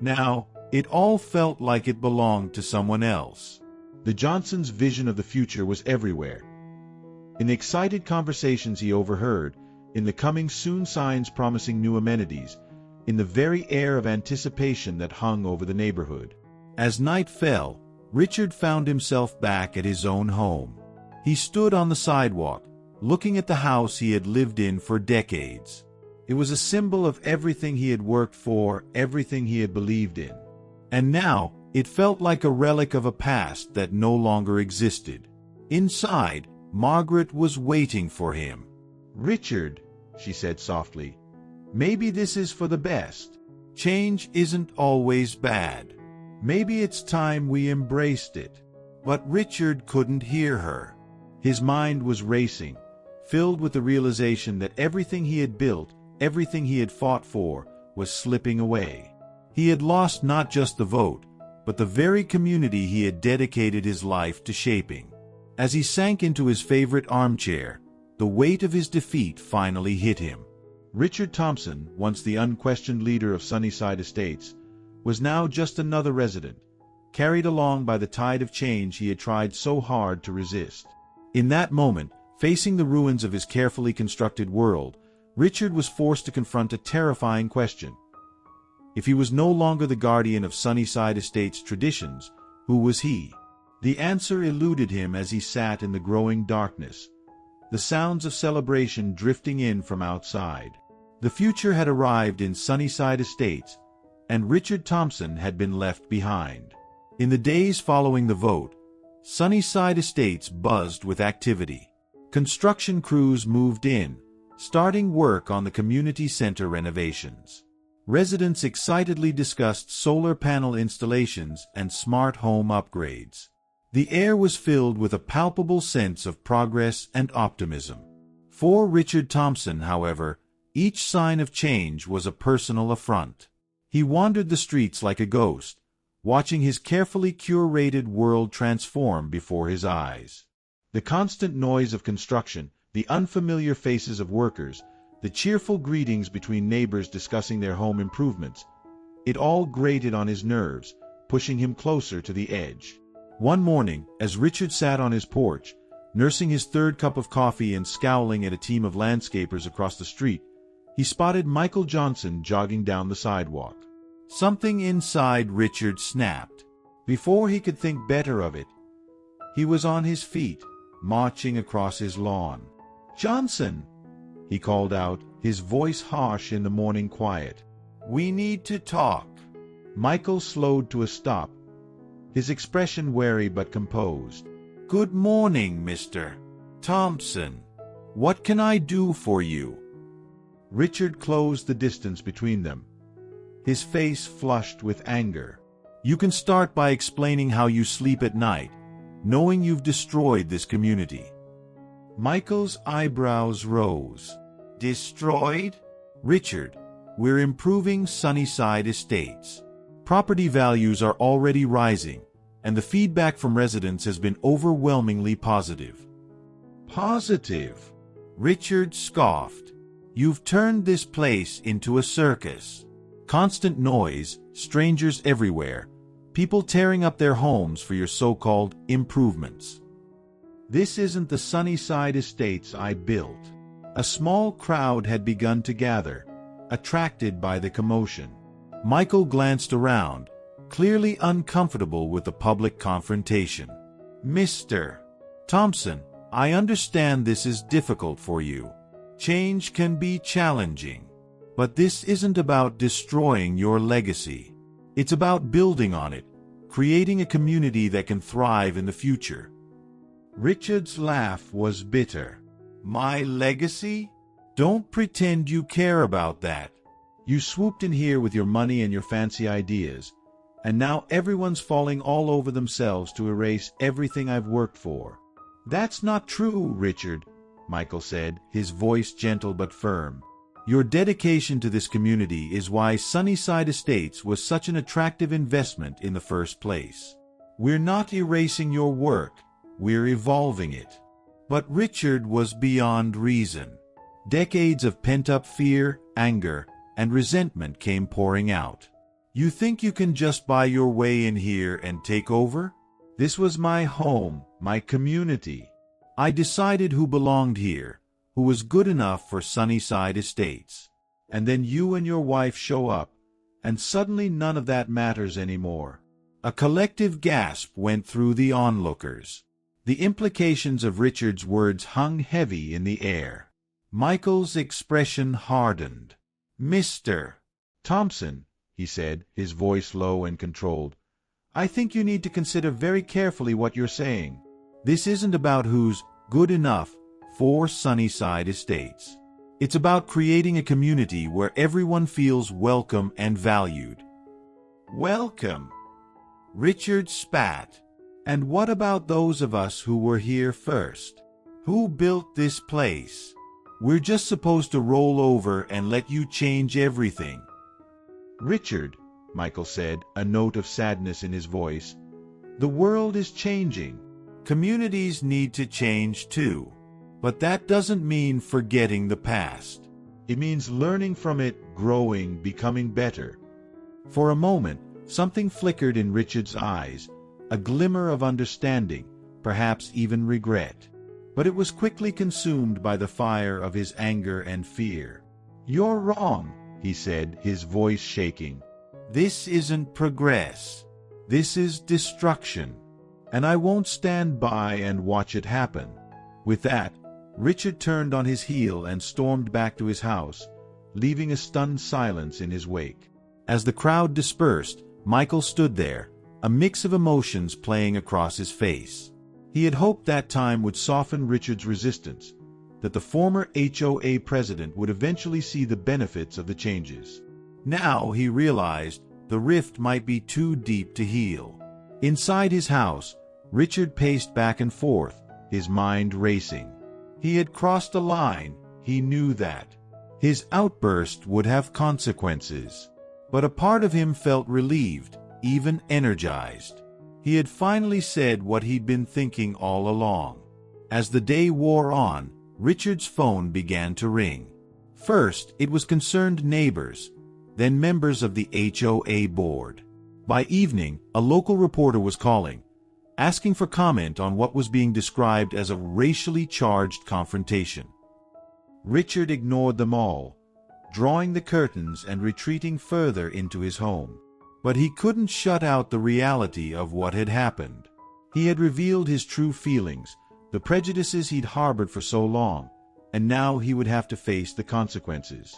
Now, it all felt like it belonged to someone else. The Johnsons' vision of the future was everywhere. In the excited conversations he overheard, in the coming soon signs promising new amenities, in the very air of anticipation that hung over the neighborhood. As night fell, Richard found himself back at his own home. He stood on the sidewalk, looking at the house he had lived in for decades. It was a symbol of everything he had worked for, everything he had believed in. And now, it felt like a relic of a past that no longer existed. Inside, Margaret was waiting for him. "Richard," she said softly, "maybe this is for the best. Change isn't always bad. Maybe it's time we embraced it." But Richard couldn't hear her. His mind was racing, filled with the realization that everything he had built, everything he had fought for, was slipping away. He had lost not just the vote, but the very community he had dedicated his life to shaping. As he sank into his favorite armchair, the weight of his defeat finally hit him. Richard Thompson, once the unquestioned leader of Sunnyside Estates, was now just another resident, carried along by the tide of change he had tried so hard to resist. In that moment, facing the ruins of his carefully constructed world, Richard was forced to confront a terrifying question. If he was no longer the guardian of Sunnyside Estates' traditions, who was he? The answer eluded him as he sat in the growing darkness, the sounds of celebration drifting in from outside. The future had arrived in Sunnyside Estates, and Richard Thompson had been left behind. In the days following the vote, Sunnyside Estates buzzed with activity. Construction crews moved in, starting work on the community center renovations. Residents excitedly discussed solar panel installations and smart home upgrades. The air was filled with a palpable sense of progress and optimism. For Richard Thompson, however, each sign of change was a personal affront. He wandered the streets like a ghost, watching his carefully curated world transform before his eyes. The constant noise of construction, the unfamiliar faces of workers, the cheerful greetings between neighbors discussing their home improvements, it all grated on his nerves, pushing him closer to the edge. One morning, as Richard sat on his porch, nursing his third cup of coffee and scowling at a team of landscapers across the street, he spotted Michael Johnson jogging down the sidewalk. Something inside Richard snapped. Before he could think better of it, he was on his feet, marching across his lawn. "Johnson!" he called out, his voice harsh in the morning quiet. "We need to talk." Michael slowed to a stop, his expression wary but composed. "Good morning, Mr. Thompson. What can I do for you?" Richard closed the distance between them, his face flushed with anger. "You can start by explaining how you sleep at night, knowing you've destroyed this community." Michael's eyebrows rose. "Destroyed?" "Richard, we're improving Sunnyside Estates. Property values are already rising, and the feedback from residents has been overwhelmingly positive." "Positive?" Richard scoffed. "You've turned this place into a circus. Constant noise, strangers everywhere, people tearing up their homes for your so-called improvements." "This isn't the Sunnyside Estates I built." A small crowd had begun to gather, attracted by the commotion. Michael glanced around, clearly uncomfortable with the public confrontation. "Mr. Thompson, I understand this is difficult for you. Change can be challenging. But this isn't about destroying your legacy. It's about building on it, creating a community that can thrive in the future." Richard's laugh was bitter. "My legacy? Don't pretend you care about that. You swooped in here with your money and your fancy ideas, and now everyone's falling all over themselves to erase everything I've worked for." "That's not true, Richard," Michael said, his voice gentle but firm. "Your dedication to this community is why Sunnyside Estates was such an attractive investment in the first place. We're not erasing your work, we're evolving it." But Richard was beyond reason. Decades of pent-up fear, anger, and resentment came pouring out. "You think you can just buy your way in here and take over? This was my home, my community. I decided who belonged here, who was good enough for Sunnyside Estates. And then you and your wife show up, and suddenly none of that matters anymore." A collective gasp went through the onlookers. The implications of Richard's words hung heavy in the air. Michael's expression hardened. "Mr. Thompson," he said, his voice low and controlled, "I think you need to consider very carefully what you're saying. This isn't about who's good enough for Sunnyside Estates. It's about creating a community where everyone feels welcome and valued." "Welcome?" Richard spat. "And what about those of us who were here first? Who built this place? We're just supposed to roll over and let you change everything." "Richard," Michael said, a note of sadness in his voice, "the world is changing. Communities need to change too. But that doesn't mean forgetting the past. It means learning from it, growing, becoming better." For a moment, something flickered in Richard's eyes, a glimmer of understanding, perhaps even regret. But it was quickly consumed by the fire of his anger and fear. "You're wrong," he said, his voice shaking. "This isn't progress. This is destruction. And I won't stand by and watch it happen." With that, Richard turned on his heel and stormed back to his house, leaving a stunned silence in his wake. As the crowd dispersed, Michael stood there, a mix of emotions playing across his face. He had hoped that time would soften Richard's resistance, that the former HOA president would eventually see the benefits of the changes. Now he realized the rift might be too deep to heal. Inside his house, Richard paced back and forth, his mind racing. He had crossed a line, he knew that. His outburst would have consequences. But a part of him felt relieved, even energized. He had finally said what he'd been thinking all along. As the day wore on, Richard's phone began to ring. First, it was concerned neighbors, then members of the HOA board. By evening, a local reporter was calling, asking for comment on what was being described as a racially charged confrontation. Richard ignored them all, drawing the curtains and retreating further into his home. But he couldn't shut out the reality of what had happened. He had revealed his true feelings, the prejudices he'd harbored for so long, and now he would have to face the consequences.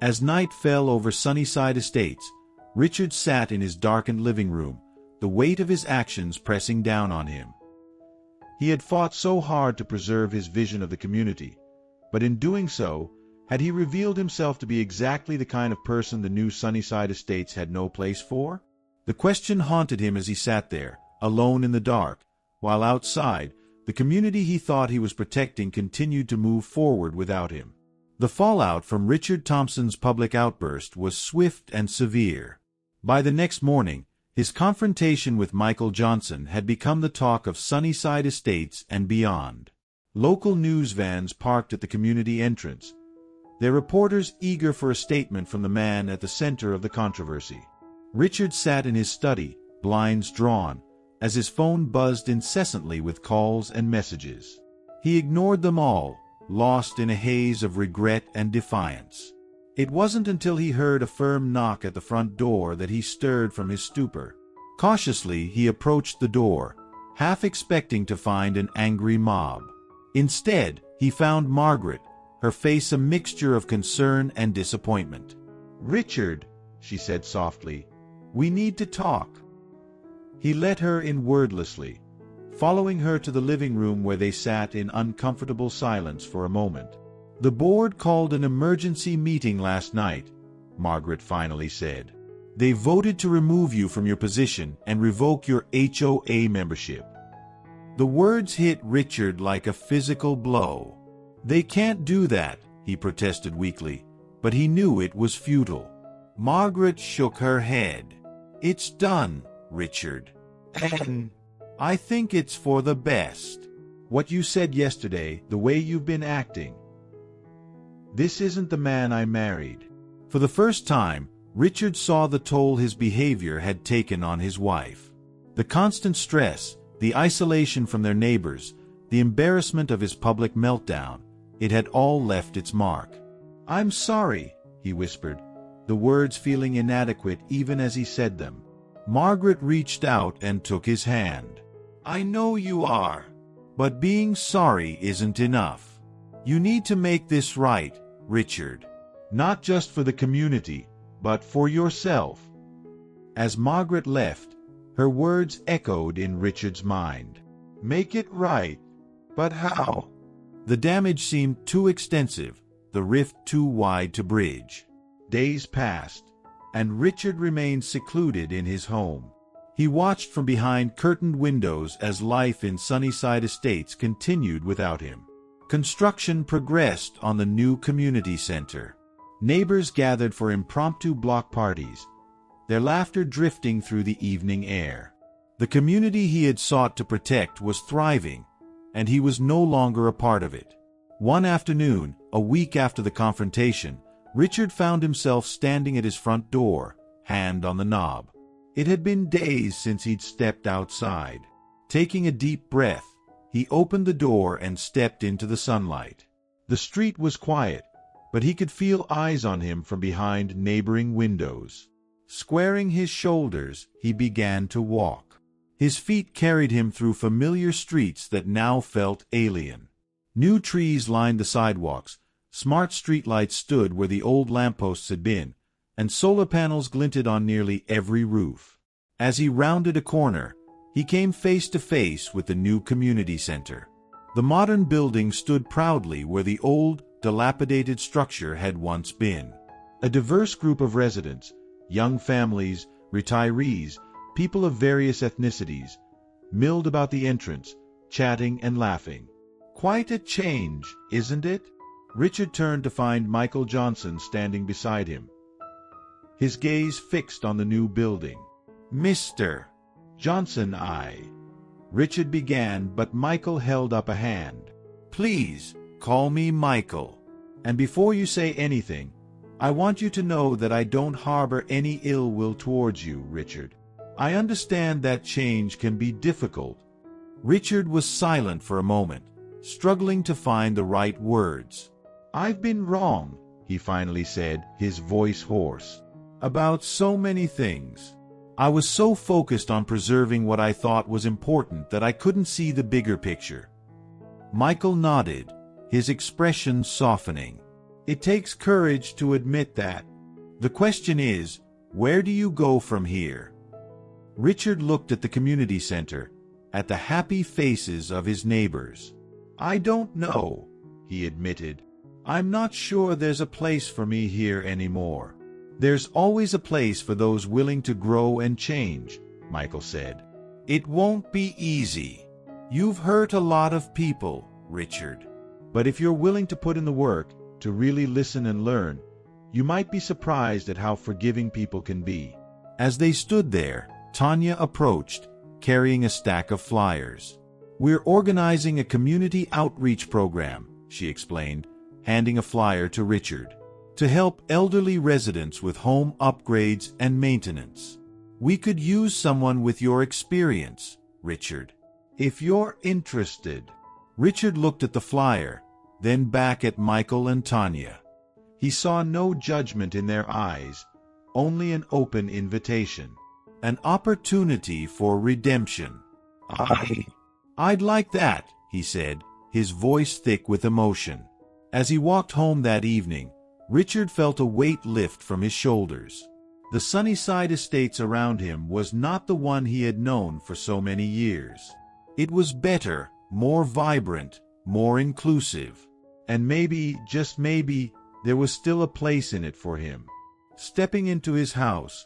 As night fell over Sunnyside Estates, Richard sat in his darkened living room, the weight of his actions pressing down on him. He had fought so hard to preserve his vision of the community, but in doing so, had he revealed himself to be exactly the kind of person the new Sunnyside Estates had no place for? The question haunted him as he sat there, alone in the dark, while outside, the community he thought he was protecting continued to move forward without him. The fallout from Richard Thompson's public outburst was swift and severe. By the next morning, his confrontation with Michael Johnson had become the talk of Sunnyside Estates and beyond. Local news vans parked at the community entrance, their reporters eager for a statement from the man at the center of the controversy. Richard sat in his study, blinds drawn, as his phone buzzed incessantly with calls and messages. He ignored them all, lost in a haze of regret and defiance. It wasn't until he heard a firm knock at the front door that he stirred from his stupor. Cautiously, he approached the door, half expecting to find an angry mob. Instead, he found Margaret, her face a mixture of concern and disappointment. "Richard," she said softly, "we need to talk." He let her in wordlessly, following her to the living room where they sat in uncomfortable silence for a moment. "The board called an emergency meeting last night," Margaret finally said. "They voted to remove you from your position and revoke your HOA membership." The words hit Richard like a physical blow. "They can't do that," he protested weakly, but he knew it was futile. Margaret shook her head. "It's done, Richard. And I think it's for the best. What you said yesterday, the way you've been acting. This isn't the man I married." For the first time, Richard saw the toll his behavior had taken on his wife. The constant stress, the isolation from their neighbors, the embarrassment of his public meltdown, it had all left its mark. "I'm sorry," he whispered, the words feeling inadequate even as he said them. Margaret reached out and took his hand. I know you are. But being sorry isn't enough. You need to make this right, Richard. Not just for the community, but for yourself. As Margaret left, her words echoed in Richard's mind. Make it right. But how? The damage seemed too extensive, the rift too wide to bridge. Days passed, and Richard remained secluded in his home. He watched from behind curtained windows as life in Sunnyside Estates continued without him. Construction progressed on the new community center. Neighbors gathered for impromptu block parties, their laughter drifting through the evening air. The community he had sought to protect was thriving, and he was no longer a part of it. One afternoon, a week after the confrontation, Richard found himself standing at his front door, hand on the knob. It had been days since he'd stepped outside. Taking a deep breath, he opened the door and stepped into the sunlight. The street was quiet, but he could feel eyes on him from behind neighboring windows. Squaring his shoulders, he began to walk. His feet carried him through familiar streets that now felt alien. New trees lined the sidewalks, smart streetlights stood where the old lampposts had been, and solar panels glinted on nearly every roof. As he rounded a corner, he came face to face with the new community center. The modern building stood proudly where the old, dilapidated structure had once been. A diverse group of residents, young families, retirees, people of various ethnicities, milled about the entrance, chatting and laughing. Quite a change, isn't it? Richard turned to find Michael Johnson standing beside him, his gaze fixed on the new building. Mr. Johnson, Richard began, but Michael held up a hand. Please, call me Michael. And before you say anything, I want you to know that I don't harbor any ill will towards you, Richard. I understand that change can be difficult. Richard was silent for a moment, struggling to find the right words. I've been wrong, he finally said, his voice hoarse. About so many things. I was so focused on preserving what I thought was important that I couldn't see the bigger picture. Michael nodded, his expression softening. It takes courage to admit that. The question is, where do you go from here? Richard looked at the community center, at the happy faces of his neighbors. I don't know, he admitted. I'm not sure there's a place for me here anymore. There's always a place for those willing to grow and change, Michael said. It won't be easy. You've hurt a lot of people, Richard. But if you're willing to put in the work, to really listen and learn, you might be surprised at how forgiving people can be. As they stood there, Tanya approached, carrying a stack of flyers. We're organizing a community outreach program, she explained, handing a flyer to Richard, to help elderly residents with home upgrades and maintenance. We could use someone with your experience, Richard. If you're interested. Richard looked at the flyer, then back at Michael and Tanya. He saw no judgment in their eyes, only an open invitation. An opportunity for redemption. I'd like that, he said, his voice thick with emotion. As he walked home that evening, Richard felt a weight lift from his shoulders. The Sunnyside Estates around him was not the one he had known for so many years. It was better, more vibrant, more inclusive. And maybe, just maybe, there was still a place in it for him. Stepping into his house,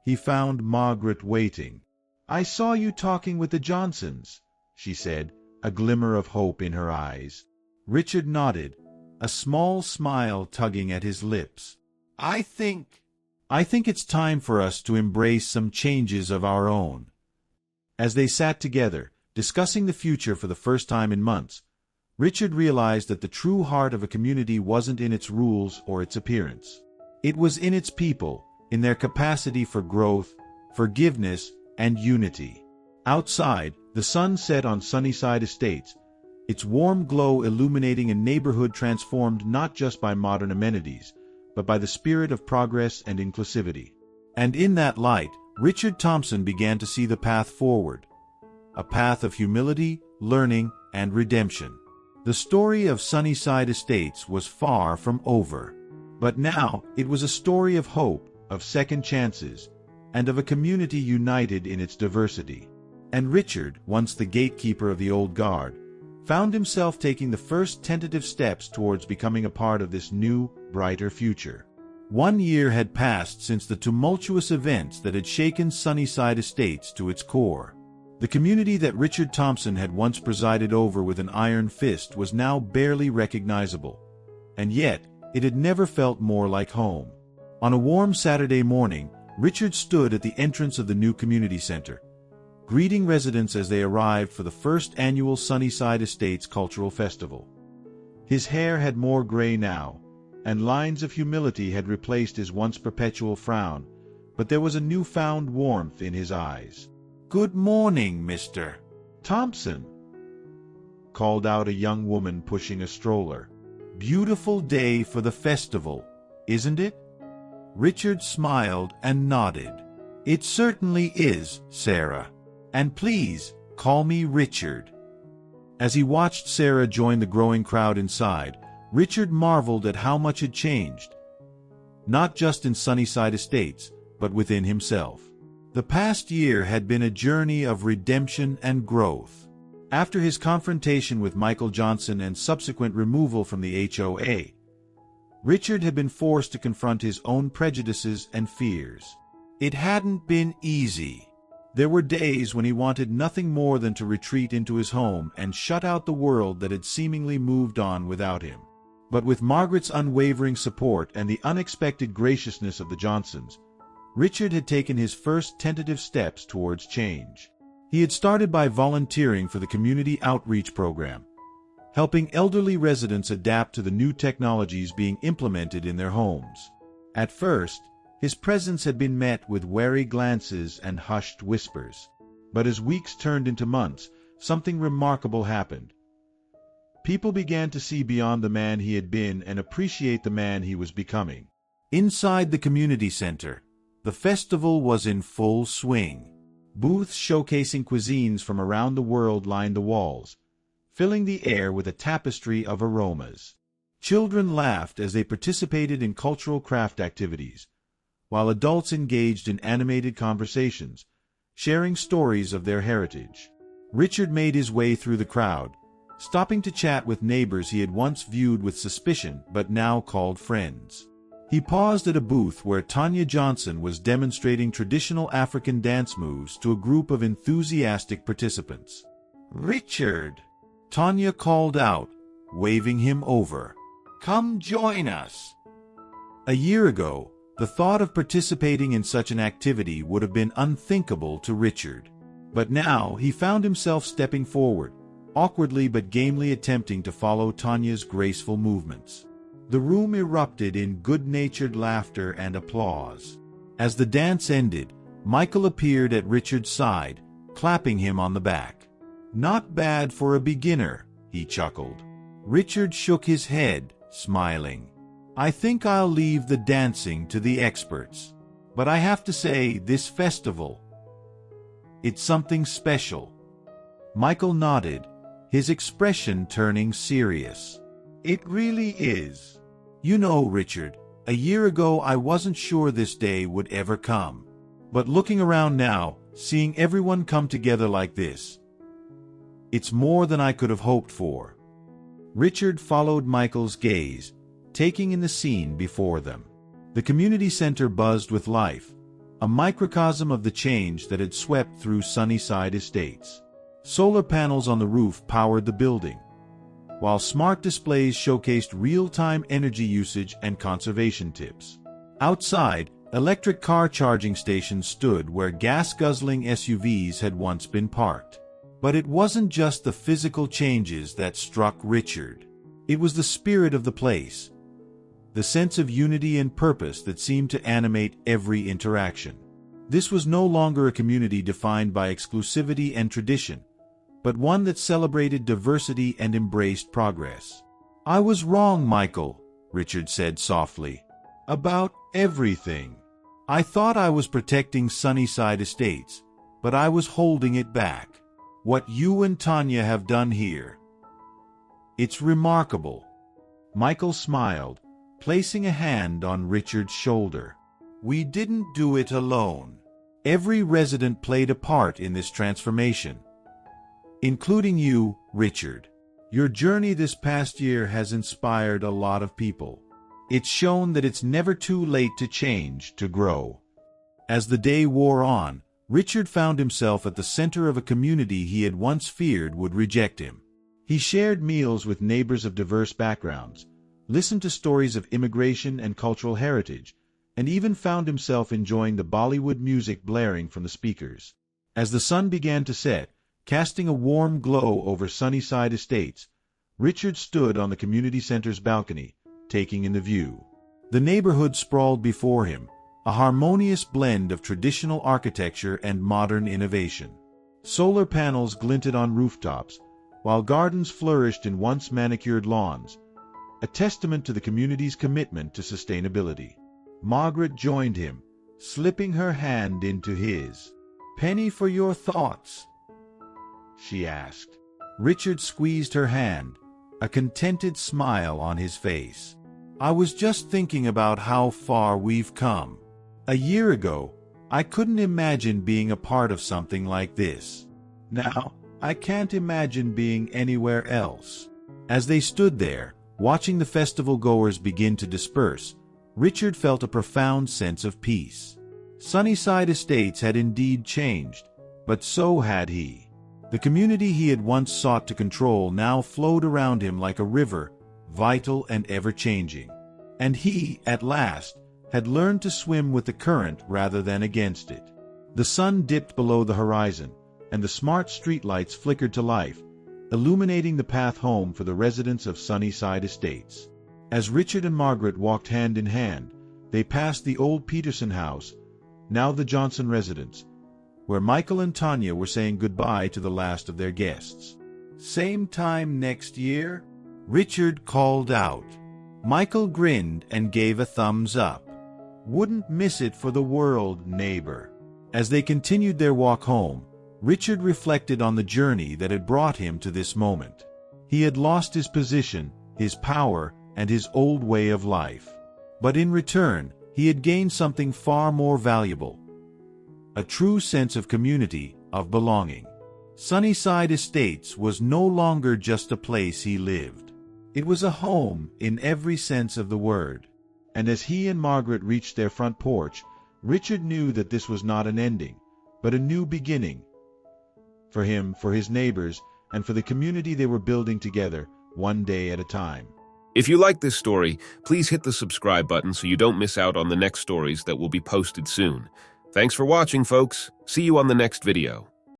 he found Margaret waiting. I saw you talking with the Johnsons, she said, a glimmer of hope in her eyes. Richard nodded, a small smile tugging at his lips. I think it's time for us to embrace some changes of our own. As they sat together, discussing the future for the first time in months, Richard realized that the true heart of a community wasn't in its rules or its appearance. It was in its people, in their capacity for growth, forgiveness, and unity. Outside, the sun set on Sunnyside Estates, its warm glow illuminating a neighborhood transformed not just by modern amenities, but by the spirit of progress and inclusivity. And in that light, Richard Thompson began to see the path forward, a path of humility, learning, and redemption. The story of Sunnyside Estates was far from over. But now it was a story of hope, of second chances, and of a community united in its diversity. And Richard, once the gatekeeper of the old guard, found himself taking the first tentative steps towards becoming a part of this new, brighter future. 1 year had passed since the tumultuous events that had shaken Sunnyside Estates to its core. The community that Richard Thompson had once presided over with an iron fist was now barely recognizable, and yet it had never felt more like home. On a warm Saturday morning, Richard stood at the entrance of the new community center, greeting residents as they arrived for the first annual Sunnyside Estates Cultural Festival. His hair had more gray now, and lines of humility had replaced his once perpetual frown, but there was a newfound warmth in his eyes. "Good morning, Mr. Thompson," called out a young woman pushing a stroller. "Beautiful day for the festival, isn't it?" Richard smiled and nodded. "It certainly is, Sarah. And please, call me Richard." As he watched Sarah join the growing crowd inside, Richard marveled at how much had changed, not just in Sunnyside Estates, but within himself. The past year had been a journey of redemption and growth. After his confrontation with Michael Johnson and subsequent removal from the HOA, Richard had been forced to confront his own prejudices and fears. It hadn't been easy. There were days when he wanted nothing more than to retreat into his home and shut out the world that had seemingly moved on without him. But with Margaret's unwavering support and the unexpected graciousness of the Johnsons, Richard had taken his first tentative steps towards change. He had started by volunteering for the community outreach program, helping elderly residents adapt to the new technologies being implemented in their homes. At first, his presence had been met with wary glances and hushed whispers. But as weeks turned into months, something remarkable happened. People began to see beyond the man he had been and appreciate the man he was becoming. Inside the community center, the festival was in full swing. Booths showcasing cuisines from around the world lined the walls, filling the air with a tapestry of aromas. Children laughed as they participated in cultural craft activities, while adults engaged in animated conversations, sharing stories of their heritage. Richard made his way through the crowd, stopping to chat with neighbors he had once viewed with suspicion but now called friends. He paused at a booth where Tanya Johnson was demonstrating traditional African dance moves to a group of enthusiastic participants. "Richard," Tanya called out, waving him over. "Come join us." A year ago, the thought of participating in such an activity would have been unthinkable to Richard. But now he found himself stepping forward, awkwardly but gamely attempting to follow Tanya's graceful movements. The room erupted in good-natured laughter and applause. As the dance ended, Michael appeared at Richard's side, clapping him on the back. "Not bad for a beginner," he chuckled. Richard shook his head, smiling. "I think I'll leave the dancing to the experts. But I have to say, this festival, it's something special." Michael nodded, his expression turning serious. "It really is. You know, Richard, a year ago I wasn't sure this day would ever come. But looking around now, seeing everyone come together like this, it's more than I could have hoped for." Richard followed Michael's gaze, taking in the scene before them. The community center buzzed with life, a microcosm of the change that had swept through Sunnyside Estates. Solar panels on the roof powered the building, while smart displays showcased real-time energy usage and conservation tips. Outside, electric car charging stations stood where gas-guzzling SUVs had once been parked. But it wasn't just the physical changes that struck Richard. It was the spirit of the place, the sense of unity and purpose that seemed to animate every interaction. This was no longer a community defined by exclusivity and tradition, but one that celebrated diversity and embraced progress. "I was wrong, Michael," Richard said softly. "About everything. I thought I was protecting Sunnyside Estates, but I was holding it back. What you and Tanya have done here, it's remarkable." Michael smiled, placing a hand on Richard's shoulder. "We didn't do it alone. Every resident played a part in this transformation, including you, Richard. Your journey this past year has inspired a lot of people. It's shown that it's never too late to change, to grow." As the day wore on, Richard found himself at the center of a community he had once feared would reject him. He shared meals with neighbors of diverse backgrounds, listened to stories of immigration and cultural heritage, and even found himself enjoying the Bollywood music blaring from the speakers. As the sun began to set, casting a warm glow over Sunnyside Estates, Richard stood on the community center's balcony, taking in the view. The neighborhood sprawled before him, a harmonious blend of traditional architecture and modern innovation. Solar panels glinted on rooftops, while gardens flourished in once manicured lawns, a testament to the community's commitment to sustainability. Margaret joined him, slipping her hand into his. "Penny for your thoughts?" she asked. Richard squeezed her hand, a contented smile on his face. "I was just thinking about how far we've come. A year ago, I couldn't imagine being a part of something like this. Now, I can't imagine being anywhere else." As they stood there, watching the festival-goers begin to disperse, Richard felt a profound sense of peace. Sunnyside Estates had indeed changed, but so had he. The community he had once sought to control now flowed around him like a river, vital and ever-changing. And he, at last, had learned to swim with the current rather than against it. The sun dipped below the horizon, and the smart streetlights flickered to life, illuminating the path home for the residents of Sunnyside Estates. As Richard and Margaret walked hand in hand, they passed the old Peterson house, now the Johnson residence, where Michael and Tanya were saying goodbye to the last of their guests. "Same time next year?" Richard called out. Michael grinned and gave a thumbs up. "Wouldn't miss it for the world, neighbor." As they continued their walk home, Richard reflected on the journey that had brought him to this moment. He had lost his position, his power, and his old way of life. But in return, he had gained something far more valuable: a true sense of community, of belonging. Sunnyside Estates was no longer just a place he lived. It was a home in every sense of the word. And as he and Margaret reached their front porch, Richard knew that this was not an ending, but a new beginning. For him, for his neighbors, and for the community they were building together, one day at a time. If you like this story, please hit the subscribe button so you don't miss out on the next stories that will be posted soon. Thanks for watching, folks. See you on the next video.